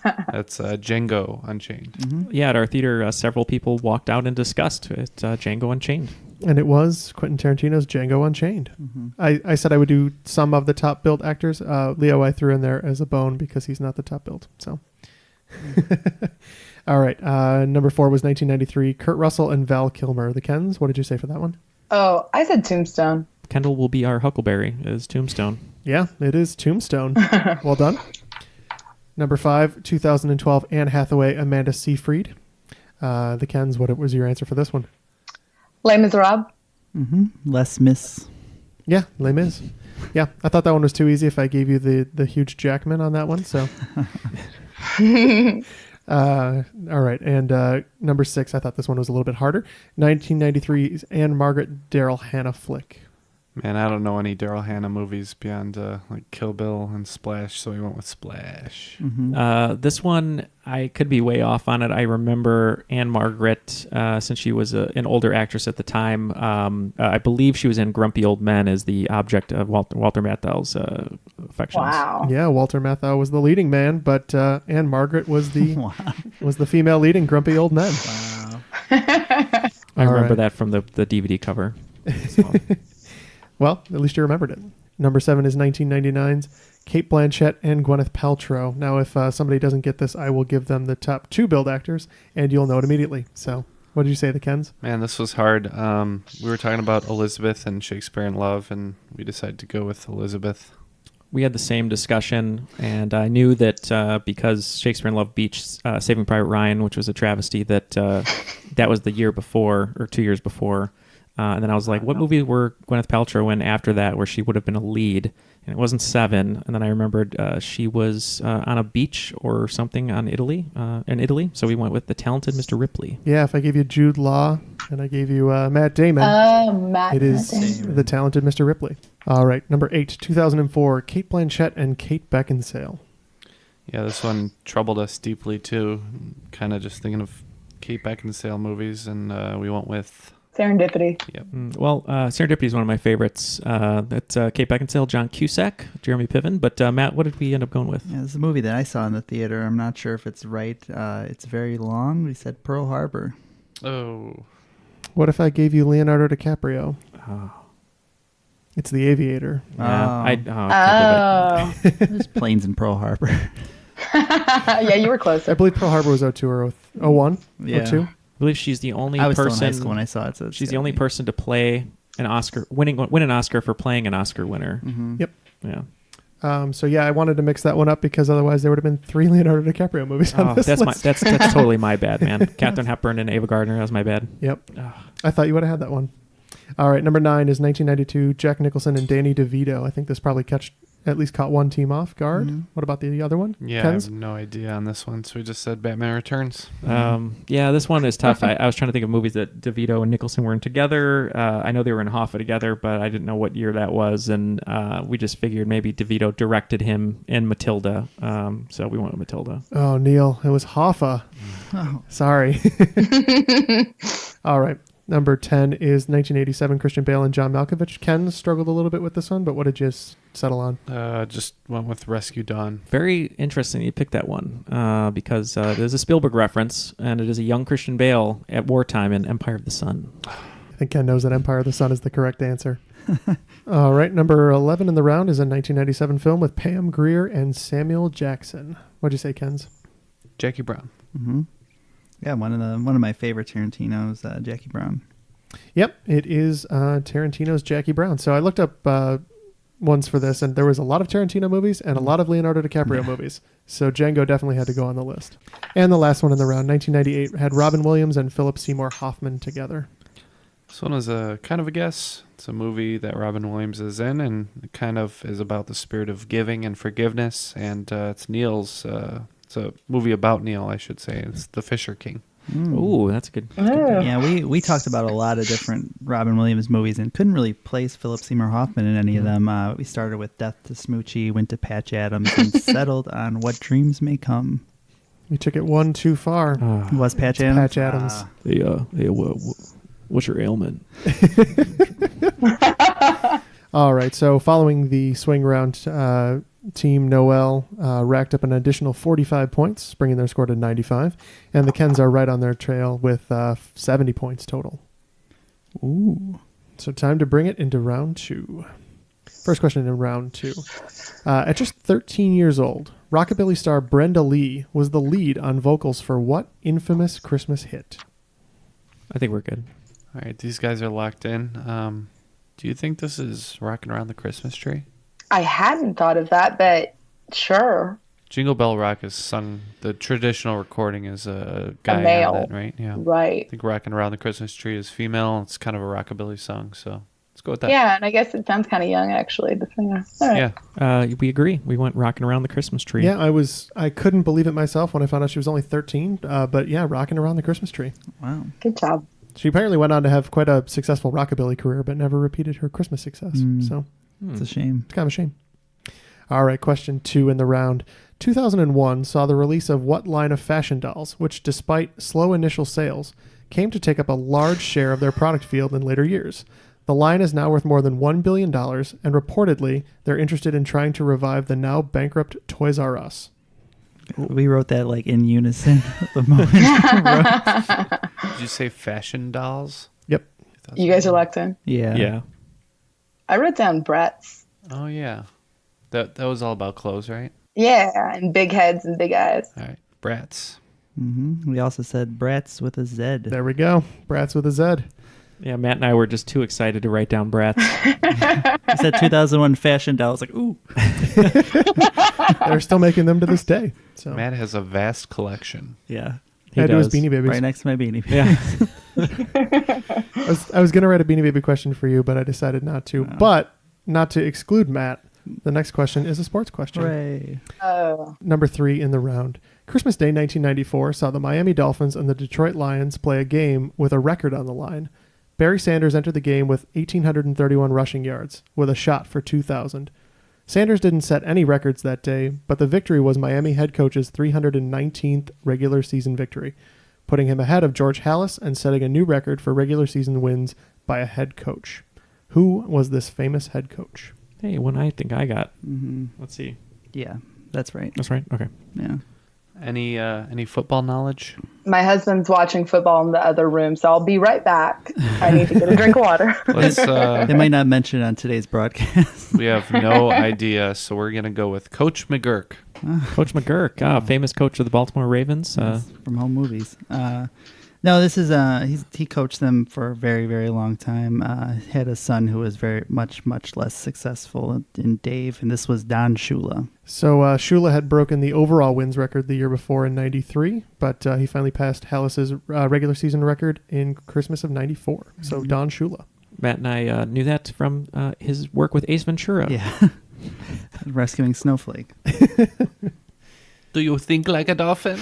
That's Django Unchained. Mm-hmm. Yeah, at our theater, several people walked out in disgust at Django Unchained. And it was Quentin Tarantino's Django Unchained. Mm-hmm. I said I would do some of the top billed actors. Leo I threw in there as a bone because he's not the top billed. So, all right. Number 4 was 1993, Kurt Russell and Val Kilmer, The Kens. What did you say for that one? Oh, I said Tombstone. Kendall will be our Huckleberry as Tombstone. Yeah, it is Tombstone. Well done. Number 5, 2012, Anne Hathaway, Amanda Seyfried. The Kens, what was your answer for this one? Les Miserables. Mm-hmm. Les Mis. Yeah, Les Mis. Yeah, I thought that one was too easy if I gave you the huge Jackman on that one. So, all right. And number 6, I thought this one was a little bit harder. 1993's Anne Margaret Daryl Hannah flick. Man, I don't know any Daryl Hannah movies beyond like Kill Bill and Splash, so we went with Splash. Mm-hmm. This one, I could be way off on it. I remember Anne Margaret, since she was an older actress at the time. I believe she was in Grumpy Old Men as the object of Walter Matthau's affections. Wow. Yeah, Walter Matthau was the leading man, but Anne Margaret was the was the female lead in Grumpy Old Men. Wow. I remember that from the DVD cover. So. Well, at least you remembered it. Number 7 is 1999's Cate Blanchett and Gwyneth Paltrow. Now, if somebody doesn't get this, I will give them the top 2 billed actors, and you'll know it immediately. So, what did you say, the Kens? Man, this was hard. We were talking about Elizabeth and Shakespeare in Love, and we decided to go with Elizabeth. We had the same discussion, and I knew that because Shakespeare in Love beat Saving Private Ryan, which was a travesty, that that was the year before, or 2 years before. And then I was like, what movie were Gwyneth Paltrow in after that where she would have been a lead? And it wasn't Seven. And then I remembered she was on a beach or something in Italy. So we went with The Talented Mr. Ripley. Yeah, if I gave you Jude Law and I gave you Matt Damon, Matt it is Damon. The Talented Mr. Ripley. All right, number 8, 2004, Cate Blanchett and Kate Beckinsale. Yeah, this one troubled us deeply, too. Kind of just thinking of Kate Beckinsale movies, and we went with... Serendipity. Yep. Well, Serendipity is one of my favorites. That's Kate Beckinsale, John Cusack, Jeremy Piven. But Matt, what did we end up going with? Yeah, this is a movie that I saw in the theater. I'm not sure if it's right. It's very long. We said Pearl Harbor. Oh. What if I gave you Leonardo DiCaprio? Oh. It's The Aviator. Yeah, I can't believe it. There's planes in Pearl Harbor. Yeah, you were close. I believe Pearl Harbor was 02 or 01, Yeah. 02. I believe she's the only I was person. still in high school when I saw it. So she's the only person to play an Oscar, win an Oscar for playing an Oscar winner. Mm-hmm. Yep. Yeah. So yeah, I wanted to mix that one up because otherwise there would have been 3 Leonardo DiCaprio movies on this list. That's totally my bad, man. Katharine Hepburn and Ava Gardner. That was my bad. Yep. I thought you would have had that one. All right, number 9 is 1992, Jack Nicholson and Danny DeVito. I think this probably at least caught one team off guard. Mm-hmm. What about the other one? Yeah, Kens? I have no idea on this one, so we just said Batman Returns. Yeah, this one is tough. I was trying to think of movies that DeVito and Nicholson were in together. I know they were in Hoffa together, but I didn't know what year that was, and we just figured maybe DeVito directed him in Matilda, so we went with Matilda. Oh, Neil, it was Hoffa. Oh. Sorry. All right. Number 10 is 1987, Christian Bale and John Malkovich. Ken struggled a little bit with this one, but what did you settle on? Just went with Rescue Dawn. Very interesting you picked that one because there's a Spielberg reference, and it is a young Christian Bale at wartime in Empire of the Sun. I think Ken knows that Empire of the Sun is the correct answer. All right, number 11 in the round is a 1997 film with Pam Grier and Samuel Jackson. What'd you say, Ken's? Jackie Brown. Mm-hmm. Yeah, one of my favorite Tarantino's, Jackie Brown. Yep, it is Tarantino's Jackie Brown. So I looked up ones for this, and there was a lot of Tarantino movies and a lot of Leonardo DiCaprio movies. So Django definitely had to go on the list. And the last one in the round, 1998, had Robin Williams and Philip Seymour Hoffman together. This one is a kind of a guess. It's a movie that Robin Williams is in, and it kind of is about the spirit of giving and forgiveness. And it's Neal's. It's a movie about Neal, I should say. It's The Fisher King. Ooh, that's a good. Yeah, we talked about a lot of different Robin Williams movies and couldn't really place Philip Seymour Hoffman in any of them. We started with Death to Smoochie, went to Patch Adams, and settled on What Dreams May Come. We took it one too far. It was Patch Adams? Patch Adams. Hey, what's your ailment? All right, so following the swing round, Team Noel racked up an additional 45 points, bringing their score to 95. And the Kens are right on their trail with 70 points total. Ooh. So time to bring it into round 2. First question in round 2. At just 13 years old, rockabilly star Brenda Lee was the lead on vocals for what infamous Christmas hit? I think we're good. All right, these guys are locked in. Do you think this is Rockin' Around the Christmas Tree? I hadn't thought of that, but sure. Jingle Bell Rock is sung. The traditional recording is a guy male. on it, right? Yeah. Right. I think Rockin' Around the Christmas Tree is female. It's kind of a rockabilly song, so let's go with that. Yeah, and I guess it sounds kind of young, actually, the singer. All right. Yeah. We agree. We went Rocking Around the Christmas Tree. Yeah, I couldn't believe it myself when I found out she was only 13. But yeah, rocking around the Christmas tree. Wow. Good job. She apparently went on to have quite a successful rockabilly career, but never repeated her Christmas success. So It's a shame. it's kind of a shame. All right, question 2 in the round. 2001 saw the release of what line of fashion dolls, which despite slow initial sales, came to take up a large share of their product field in later years. The line is now worth more than $1 billion, and reportedly, they're interested in trying to revive the now bankrupt Toys R Us. We wrote that like in unison at the moment. Did you say fashion dolls? Yep. You guys are locked in? Yeah. Yeah. I wrote down Brett's. Oh, yeah. That was all about clothes, right? Yeah, and big heads and big eyes. All right. Bratz. We also said Bratz with a Z. There we go. Bratz with a Z. Yeah, Matt and I were just too excited to write down Bratz. I said 2001 fashion doll. I was like, ooh. They're still making them to this day. So Matt has a vast collection. Yeah. I had to do his does. Beanie Babies. Right next to my Beanie Babies. Yeah. I was going to write a Beanie Baby question for you, but I decided not to. But not to exclude Matt, the next question is a sports question. Hooray. Oh. Number 3 in the round. Christmas Day 1994 saw the Miami Dolphins and the Detroit Lions play a game with a record on the line. Barry Sanders entered the game with 1,831 rushing yards, with a shot for 2,000. Sanders didn't set any records that day, but the victory was Miami head coach's 319th regular season victory, putting him ahead of George Halas and setting a new record for regular season wins by a head coach. Who was this famous head coach? Hey, one I think I got. Let's see. Yeah, that's right. That's right. Okay. Yeah. Any football knowledge? My husband's watching football in the other room, so I'll be right back. I need to get a drink of water. Let's. They might not mention it on today's broadcast. We have no idea, so we're gonna go with Coach McGurk. Coach McGurk, famous coach of the Baltimore Ravens. From home movies. No, this is he coached them for a very, very long time. Had a son who was very much less successful in Dave, and this was Don Shula. So Shula had broken the overall wins record the year before in 93, but he finally passed Halas's regular season record in Christmas of 94. So Don Shula. Matt and I knew that from his work with Ace Ventura. Yeah. Rescuing Snowflake. Do you think like a dolphin?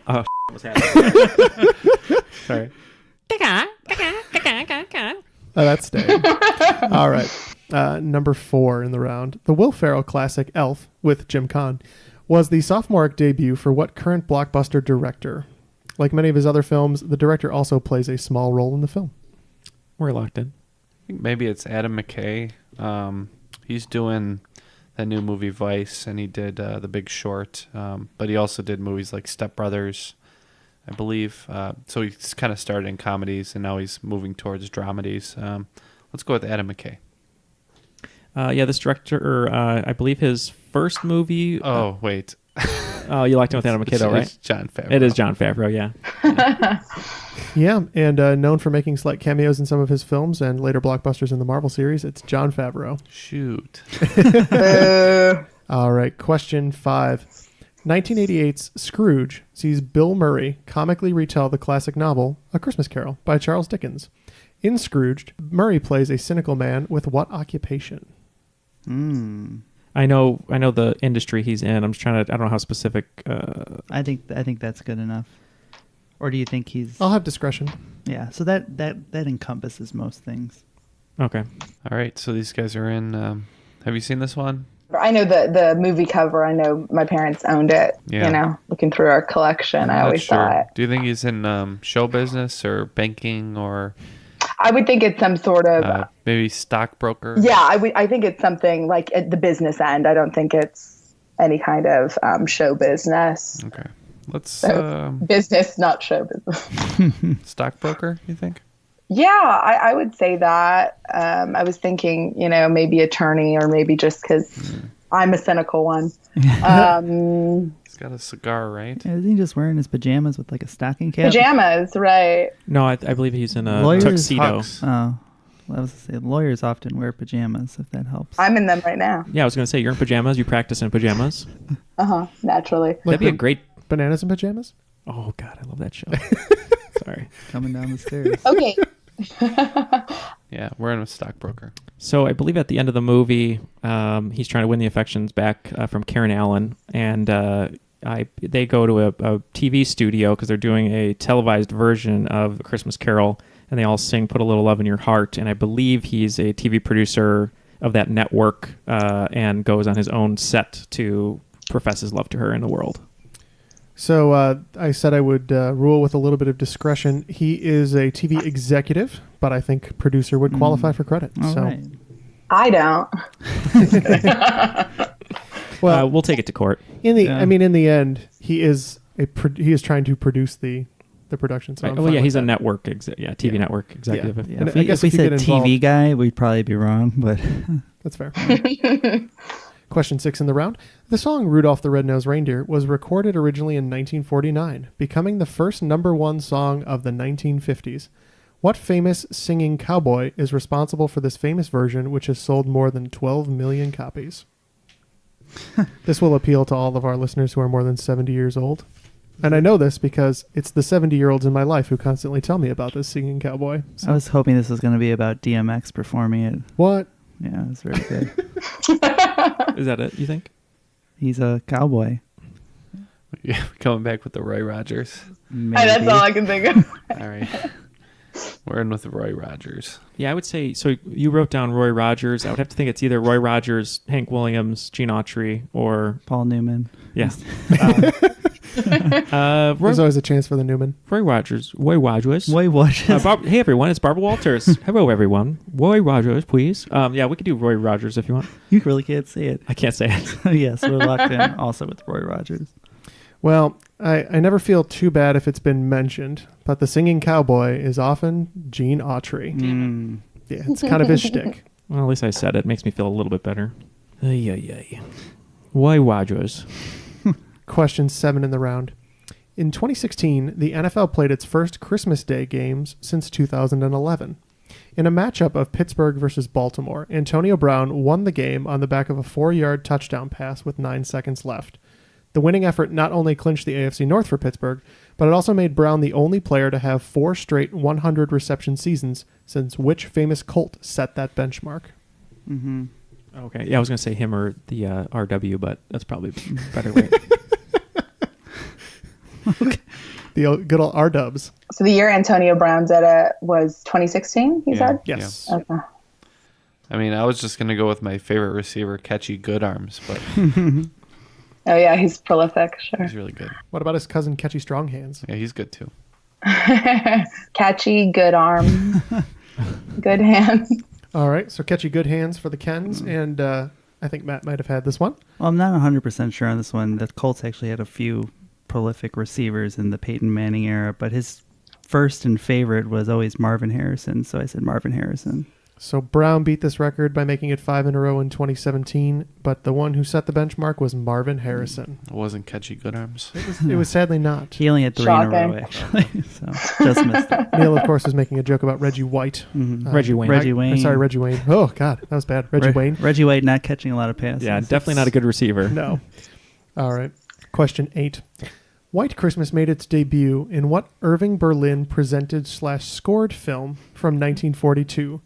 Oh, what's happening? Sorry. Oh, that's staying. All right. Number 4 in the round. The Will Ferrell classic Elf with Jim Caan was the sophomoric debut for what current blockbuster director? Like many of his other films, the director also plays a small role in the film. We're locked in. I think maybe it's Adam McKay. He's doing that new movie Vice, and he did The Big Short, but he also did movies like Step Brothers, I believe. So he's kind of started in comedies, and now he's moving towards dramedies. Let's go with Adam McKay. Yeah, this director, I believe his first movie. Oh, wait. Oh, you liked him with Adam McKay, right? It's Jon Favreau. It is Jon Favreau, yeah. Yeah, and known for making slight cameos in some of his films and later blockbusters in the Marvel series, it's Jon Favreau. Shoot. All right, question 5. 1988's Scrooge sees Bill Murray comically retell the classic novel A Christmas Carol by Charles Dickens. In Scrooged, Murray plays a cynical man with what occupation? I know the industry he's in. I'm just trying to. I don't know how specific. I think that's good enough. Or do you think he's? I'll have discretion. Yeah. So that encompasses most things. Okay. All right. So these guys are in. Have you seen this one? I know the movie cover. I know my parents owned it. Yeah. You know, looking through our collection, I always saw it. Do you think he's in show business or banking or? I would think it's some sort of maybe stockbroker. Yeah, I think it's something like at the business end. I don't think it's any kind of show business. Okay, let's So business, not show business. Stockbroker. You think? Yeah, I would say that. I was thinking, maybe attorney, or maybe just because I'm a cynical one. He's got a cigar, right? Yeah, isn't he just wearing his pajamas with like a stocking cap? Pajamas, right? No, I believe he's in a Lawyers? tuxedo. Tux. Oh, well, I was gonna say lawyers often wear pajamas, if that helps. I'm in them right now. Yeah, I was gonna say you're in pajamas. You practice in pajamas. Naturally. That'd be a great. Bananas in Pajamas? Oh God, I love that show. Sorry. Coming down the stairs. Okay. Yeah, we're in a stockbroker. So I believe at the end of the movie, he's trying to win the affections back from Karen Allen, and they go to a TV studio because they're doing a televised version of A Christmas Carol, and they all sing "Put a Little Love in Your Heart." And I believe he's a TV producer of that network, and goes on his own set to profess his love to her in the world. So I said I would rule with a little bit of discretion. He is a TV executive, but I think producer would qualify for credit. All so. right. I don't. Well, We'll take it to court. in the Yeah. in the end, he is trying to produce the production. So I'm Oh fine yeah, with he's a that. network, TV network executive. Yeah, And if I we, guess if we if you said get involved- TV guy, we'd probably be wrong, but That's fair. Question 6 in the round. The song Rudolph the Red-Nosed Reindeer was recorded originally in 1949, becoming the first #1 song of the 1950s. What famous singing cowboy is responsible for this famous version, which has sold more than 12 million copies? This will appeal to all of our listeners who are more than 70 years old. And I know this because it's the 70-year-olds in my life who constantly tell me about this singing cowboy. I was hoping this was going to be about DMX performing it. What? Yeah, it was very good. Is that it? You think? He's a cowboy. Yeah, coming back with the Roy Rogers. Maybe. That's all I can think of. All right. We're in with Roy Rogers. Yeah, I would say. So you wrote down Roy Rogers. I would have to think it's either Roy Rogers, Hank Williams, Gene Autry, or Paul Newman. yeah. There's always a chance for the Newman. Roy Rogers. Roy Rogers. Wait, what? Hey everyone, it's Barbara Walters. Hello everyone. Roy Rogers, please. Yeah, we could do Roy Rogers if you want. You really can't say it. I can't say it. Yes, we're locked in also with Roy Rogers. Well, I never feel too bad if it's been mentioned, but the singing cowboy is often Gene Autry. Yeah, it's kind of his shtick. Well, at least I said it. Makes me feel a little bit better. Roy Rogers. Question 7 in the round. In 2016, the NFL played its first Christmas Day games since 2011. In a matchup of Pittsburgh versus Baltimore, Antonio Brown won the game on the back of a 4-yard touchdown pass with 9 seconds left. The winning effort not only clinched the AFC North for Pittsburgh, but it also made Brown the only player to have 4 straight 100-reception seasons since which famous Colt set that benchmark? Mm-hmm. Okay. Yeah, I was going to say him or the RW, but that's probably a better way. Okay. The good old R-dubs. So the year Antonio Brown did it was 2016, you said? Yes. Okay. I mean, I was just going to go with my favorite receiver, Catchy Goodarms, but Oh, yeah, he's prolific, sure. he's really good. What about his cousin Catchy Strong Hands? Yeah, he's good too. Catchy, good arm, good hand. All right, so Catchy Good Hands for the Kens, and I think Matt might have had this one. Well, I'm not 100% sure on this one. The Colts actually had a few prolific receivers in the Peyton Manning era, but his first and favorite was always Marvin Harrison, so I said Marvin Harrison. So Brown beat this record by making it 5 in a row in 2017, but the one who set the benchmark was Marvin Harrison. It wasn't Catchy Good Arms. It was sadly not. He only had 3 in a row, actually. So just missed it. Neil, of course, was making a joke about Reggie White. Reggie Wayne. Reggie Wayne. Sorry, Reggie Wayne. Oh, God, that was bad. Reggie Wayne. Reggie White not catching a lot of passes. Yeah, definitely not a good receiver. No. All right. Question 8. White Christmas made its debut in what Irving Berlin presented/scored film from 1942?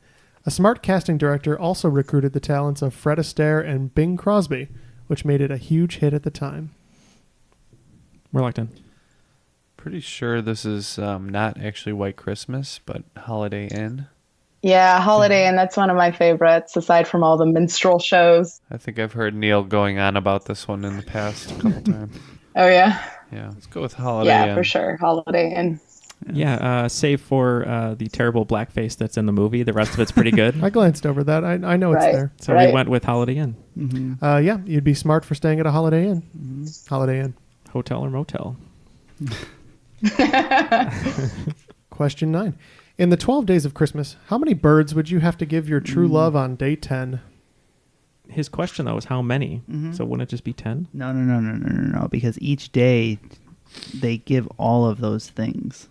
A smart casting director also recruited the talents of Fred Astaire and Bing Crosby, which made it a huge hit at the time. We're locked in. Pretty sure this is not actually White Christmas, but Holiday Inn. Yeah, Holiday Inn, that's one of my favorites, aside from all the minstrel shows. I think I've heard Neil going on about this one in the past a couple times. Oh, yeah? Yeah, let's go with Holiday Inn. Yeah, for sure. Holiday Inn. Yeah, save for the terrible blackface that's in the movie. The rest of it's pretty good. I glanced over that. I know it's Right. there. So we went with Holiday Inn. Yeah, you'd be smart for staying at a Holiday Inn. Holiday Inn. Hotel or motel. Question 9. In the 12 days of Christmas, how many birds would you have to give your true love on day 10? His question, though, is how many? So wouldn't it just be 10? No, because each day they give all of those things.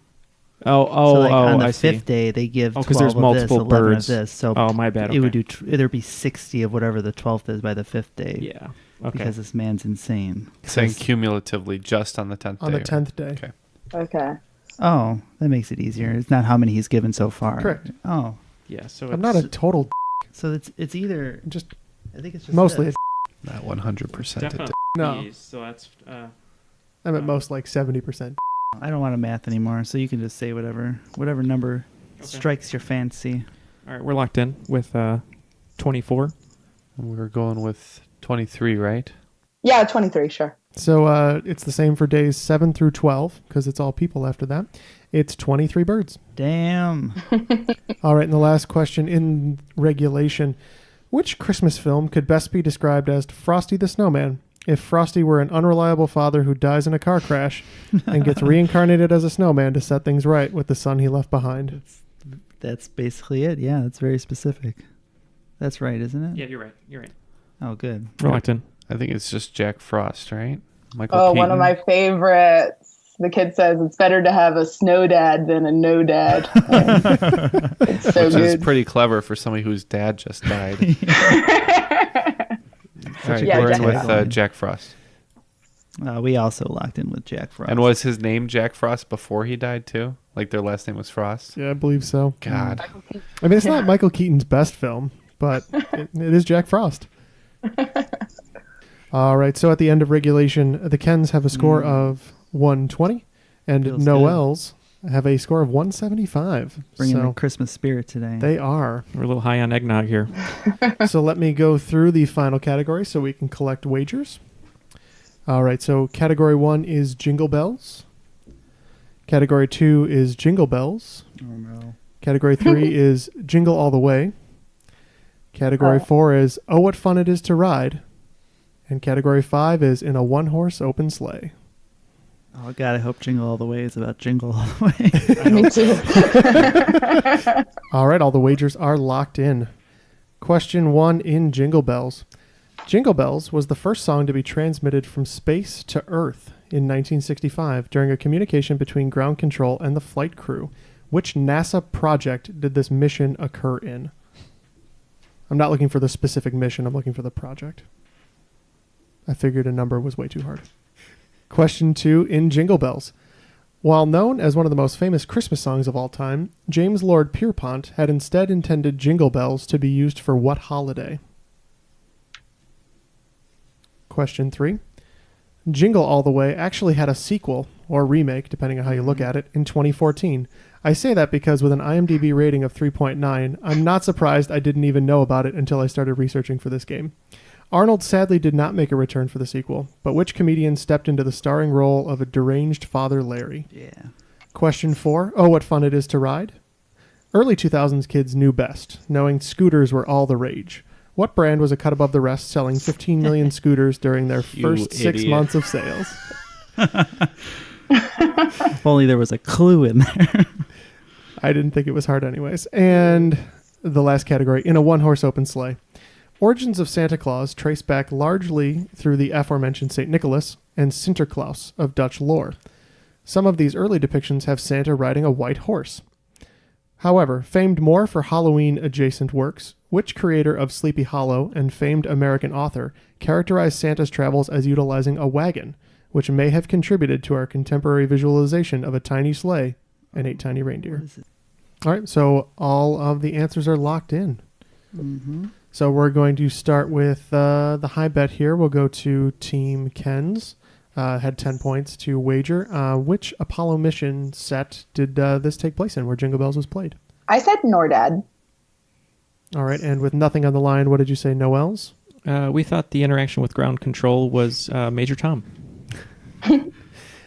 Oh, So like on the I see. fifth day, they give 12 'cause there's of multiple this, 11 birds. of this. So Oh, my bad, It would okay. do. There'd be 60 of whatever the 12th is by the 5th day. Yeah. Okay. Because this man's insane. Saying cumulatively just on the 10th day. On the right? 10th day. Okay. Okay. Oh, that makes it easier. It's not how many he's given so far. Correct. Oh, Yeah, so I'm not a total so it's either. just I think it's just mostly. this. Not 100%. definitely No. So that's I'm at most like 70%. I don't want to math anymore, so you can just say whatever number strikes your fancy. all right. We're locked in with 24. We're going with 23, right? Yeah, 23, sure. So it's the same for days 7 through 12 because it's all people after that. It's 23 birds. Damn. All right, and the last question in regulation. Which Christmas film could best be described as Frosty the Snowman if Frosty were an unreliable father who dies in a car crash and gets reincarnated as a snowman to set things right with the son he left behind? That's basically it. Yeah, that's very specific. That's right, isn't it? Yeah, you're right. You're right. Oh, good. We're locked in. I think it's just Jack Frost, right? Michael Oh, Keaton. one of my favorites. The kid says it's better to have a snow dad than a no dad. It's so Which is good. pretty clever for somebody whose dad just died. All right, Yeah, we're in Jack with Frost. Jack Frost. We also locked in with Jack Frost. And was his name Jack Frost before he died too? Like their last name was Frost? Yeah, I believe so. God. I mean, it's not Michael Keaton's best film, but it is Jack Frost. All right, so at the end of regulation, the Kens have a score of 120, and Feels Noels have a score of 175. bringing so the Christmas spirit today. they are. We're a little high on eggnog here. So let me go through the final category so we can collect wagers. All right, so category 1 is Jingle Bells. Category 2 is Jingle Bells. Oh no. Category 3 is Jingle All the Way. Category 4 is Oh, What Fun It Is to Ride. And category 5 is In a One-Horse Open Sleigh. Oh God, I hope Jingle All the Way is about Jingle All the Way. Me too. All right, all the wagers are locked in. Question 1 in Jingle Bells. Jingle Bells was the first song to be transmitted from space to Earth in 1965 during a communication between ground control and the flight crew. Which NASA project did this mission occur in? I'm not looking for the specific mission, I'm looking for the project. I figured a number was way too hard. Question 2 in Jingle Bells. While known as one of the most famous Christmas songs of all time, James Lord Pierpont had instead intended Jingle Bells to be used for what holiday? Question 3. Jingle All the Way actually had a sequel, or remake, depending on how you look at it, in 2014. I say that because with an IMDb rating of 3.9, I'm not surprised I didn't even know about it until I started researching for this game. Arnold sadly did not make a return for the sequel, but which comedian stepped into the starring role of a deranged Father Larry? Yeah. Question 4. Oh, what fun it is to ride. Early 2000s kids knew best, knowing scooters were all the rage. What brand was a cut above the rest, selling 15 million scooters during their You first 6 idiot. months of sales? If only there was a clue in there. I didn't think it was hard anyways. And the last category, in a one-horse open sleigh. Origins of Santa Claus trace back largely through the aforementioned St. Nicholas and Sinterklaas of Dutch lore. Some of these early depictions have Santa riding a white horse. However, famed more for Halloween-adjacent works, which creator of Sleepy Hollow and famed American author characterized Santa's travels as utilizing a wagon, which may have contributed to our contemporary visualization of a tiny sleigh and 8 tiny reindeer? All right, so all of the answers are locked in. Mm-hmm. So we're going to start with the high bet here. We'll go to Team Ken's. Had 10 points to wager. Which Apollo mission set did this take place in, where Jingle Bells was played? I said Nordad. All right, and with nothing on the line, what did you say, Noel's? We thought the interaction with ground control was Major Tom.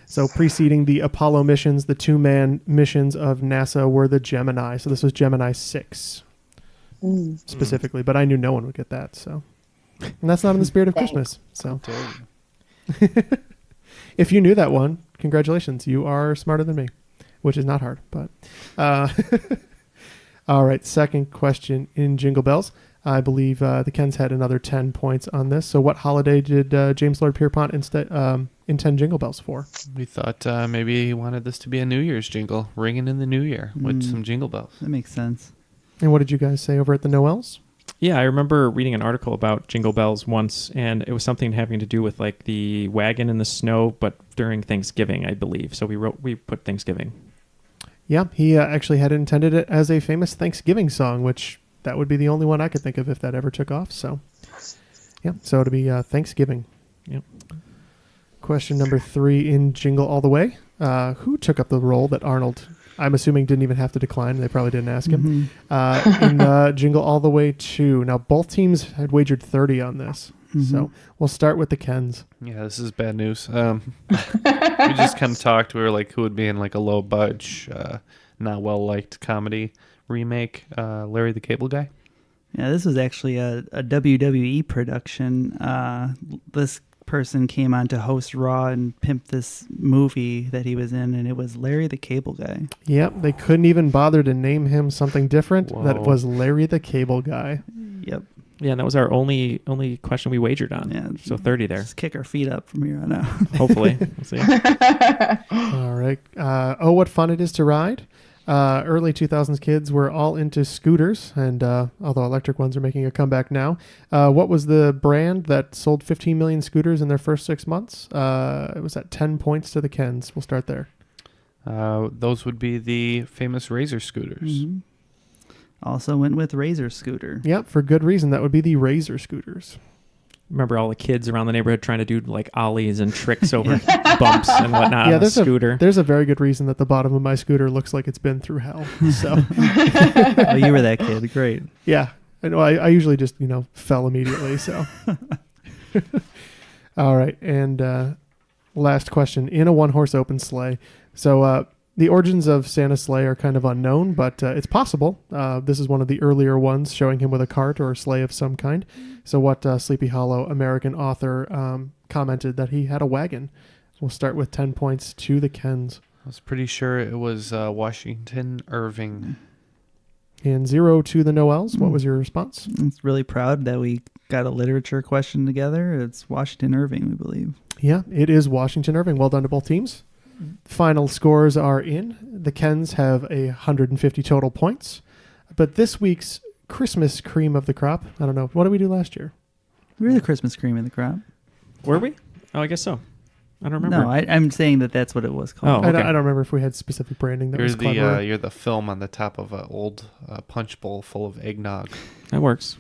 So preceding the Apollo missions, the 2-man missions of NASA were the Gemini. So this was Gemini 6 specifically, but I knew no one would get that. So, and that's not in the spirit of Christmas. So if you knew that one, congratulations. You are smarter than me, which is not hard. But all right, second question in Jingle Bells. I believe the Kens had another 10 points on this. So what holiday did James Lord Pierpont intend Jingle Bells for? We thought maybe he wanted this to be a New Year's jingle, ringing in the New Year with some Jingle Bells. That makes sense. And what did you guys say over at the Noels? Yeah, I remember reading an article about Jingle Bells once, and it was something having to do with like the wagon in the snow, but during Thanksgiving, I believe. So we put Thanksgiving. Yeah, he actually had intended it as a famous Thanksgiving song, which that would be the only one I could think of if that ever took off. So, yeah, so it'll be Thanksgiving. Yep. Question number 3 in Jingle All the Way. Who took up the role that Arnold, I'm assuming, didn't even have to decline? They probably didn't ask him. In Jingle All the Way 2. Now, both teams had wagered 30 on this. So we'll start with the Kens. Yeah, this is bad news. We just kind of talked. We were like, who would be in like a low budge, not well-liked comedy remake? Larry the Cable Guy? Yeah, this was actually a WWE production. This person came on to host Raw and pimp this movie that he was in, and it was Larry the Cable Guy. Yep, they couldn't even bother to name him something different. Whoa. That was Larry the Cable Guy. Yep. Yeah, and that was our only question we wagered on. Yeah, so 30 there. Just kick our feet up from here on out. Hopefully. We'll see. All right. Oh, what fun it is to ride. Early 2000s kids were all into scooters, and although electric ones are making a comeback now. What was the brand that sold 15 million scooters in their first 6 months? It was at 10 points to the Kens. We'll start there. Those would be the famous Razor scooters. Mm-hmm. Also went with Razor scooter. Yep, for good reason. That would be the Razor scooters. Remember all the kids around the neighborhood trying to do like ollies and tricks over bumps and whatnot on a scooter. There's a very good reason that the bottom of my scooter looks like it's been through hell. So, oh, you were that kid. Great. Yeah. I know. I usually just, fell immediately. So, all right. And last question in a one-horse open sleigh. So, the origins of Santa's sleigh are kind of unknown, but it's possible. This is one of the earlier ones showing him with a cart or a sleigh of some kind. So what Sleepy Hollow American author commented that he had a wagon. We'll start with 10 points to the Kens. I was pretty sure it was Washington Irving. And 0 to the Noels. What was your response? It's really proud that we got a literature question together. It's Washington Irving, we believe. Yeah, it is Washington Irving. Well done to both teams. Final scores are in. The Kens have 150 total points. But this week's Christmas cream of the crop, I don't know. What did we do last year? We were the Christmas cream of the crop. Were we? Oh, I guess so. I don't remember. No, I'm saying that's what it was called. Oh, okay. I don't remember if we had specific branding that was clever. You're the film on the top of an old punch bowl full of eggnog. That works.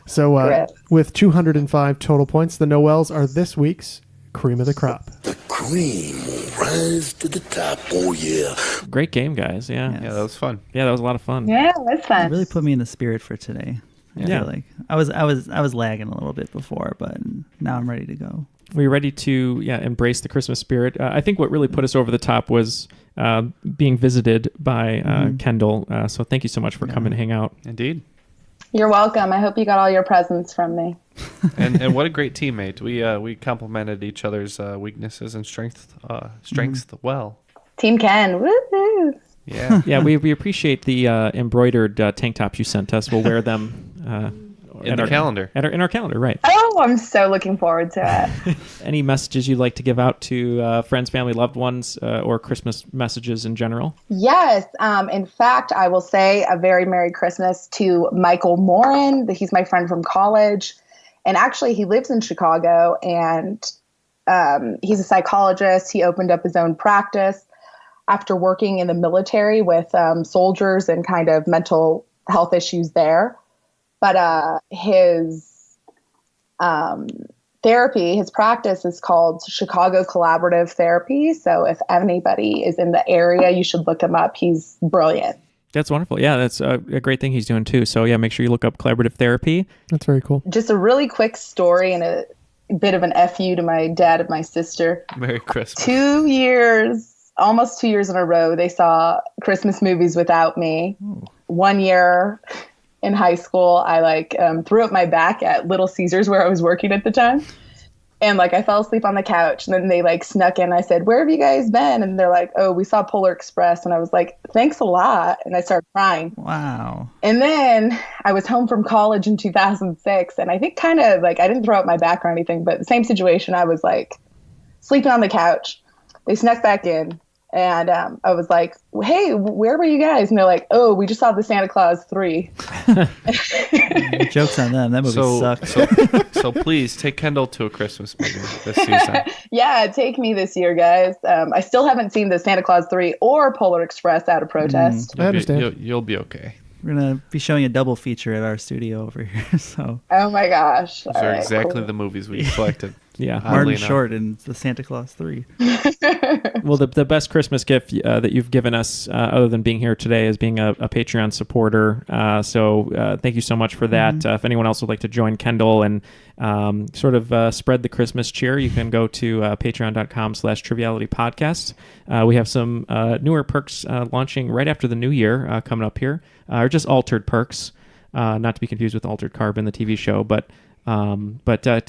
So with 205 total points, the Noels are this week's cream of the crop. The cream will rise to the top. Oh, yeah. Great game, guys. Yeah. Yeah, that was fun. Yeah, that was a lot of fun. Yeah, that's fun. It really put me in the spirit for today. I feel like I was lagging a little bit before, but now I'm ready to go. We're ready to embrace the Christmas spirit. I think what really put us over the top was being visited by Kendall. So thank you so much for coming to hang out. Indeed. You're welcome. I hope you got all your presents from me. and what a great teammate. We complimented each other's weaknesses and strengths well. Team Ken. Woohoo! Yeah. Yeah, we appreciate the embroidered tank tops you sent us. We'll wear them In the calendar. In our calendar, right. Oh, I'm so looking forward to it. Any messages you'd like to give out to friends, family, loved ones, or Christmas messages in general? Yes. In fact, I will say a very Merry Christmas to Michael Morin. He's my friend from college. And actually, he lives in Chicago, and he's a psychologist. He opened up his own practice after working in the military with soldiers and kind of mental health issues there. But his therapy, his practice is called Chicago Collaborative Therapy. So if anybody is in the area, you should look him up. He's brilliant. That's wonderful. Yeah, that's a great thing he's doing too. So yeah, make sure you look up collaborative therapy. That's very cool. Just a really quick story and a bit of an FU to my dad and my sister. Merry Christmas. Almost 2 years in a row, they saw Christmas movies without me. Ooh. 1 year in high school, I threw up my back at Little Caesars where I was working at the time. And I fell asleep on the couch, and then they snuck in. I said, "Where have you guys been?" And they're like, "Oh, we saw Polar Express." And I was like, "Thanks a lot." And I started crying. Wow. And then I was home from college in 2006. And I think kind of I didn't throw up my back or anything, but the same situation. I was sleeping on the couch. They snuck back in. And I was like, "Hey, where were you guys?" And they're like, "Oh, we just saw the Santa Claus 3. Joke's on them. That movie sucked. So please take Kendall to a Christmas movie this season. Yeah, take me this year, guys. I still haven't seen the Santa Claus 3 or Polar Express out of protest. I understand. You'll be okay. We're going to be showing a double feature at our studio over here. So. Oh, my gosh. Those are exactly the movies we selected. Yeah, Martin Short and the Santa Claus 3. Well, the best Christmas gift that you've given us, other than being here today, is being a Patreon supporter. So thank you so much for that. Mm-hmm. If anyone else would like to join Kendall and sort of spread the Christmas cheer, you can go to patreon.com/Triviality Podcast. We have some newer perks launching right after the new year coming up here, or just altered perks, not to be confused with Altered Carbon, the TV show, but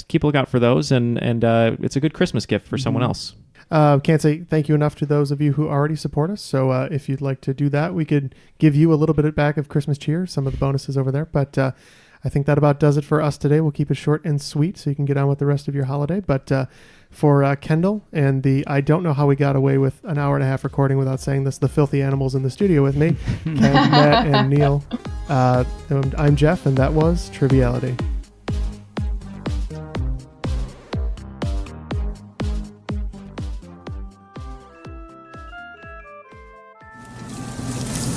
keep a lookout for those, and it's a good Christmas gift for someone else. Can't say thank you enough to those of you who already support us. So if you'd like to do that, we could give you a little bit back of Christmas cheer, some of the bonuses over there. But I think that about does it for us today. We'll keep it short and sweet so you can get on with the rest of your holiday. But for Kendall and I don't know how we got away with an hour and a half recording without saying this, the filthy animals in the studio with me, Ken, Matt, and Neal. I'm Jeff, and that was Triviality.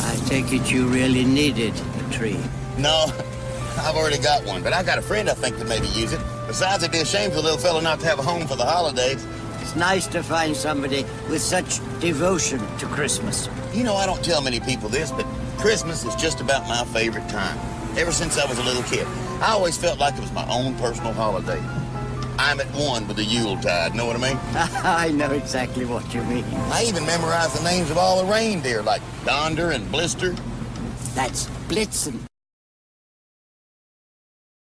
I take it you really needed a tree. No, I've already got one, but I got a friend I think could maybe use it. Besides, it'd be a shame for the little fella not to have a home for the holidays. It's nice to find somebody with such devotion to Christmas. You know, I don't tell many people this, but Christmas is just about my favorite time. Ever since I was a little kid, I always felt like it was my own personal holiday. I'm at one with the Yuletide, know what I mean? I know exactly what you mean. I even memorized the names of all the reindeer, like Donder and Blister. That's Blitzen.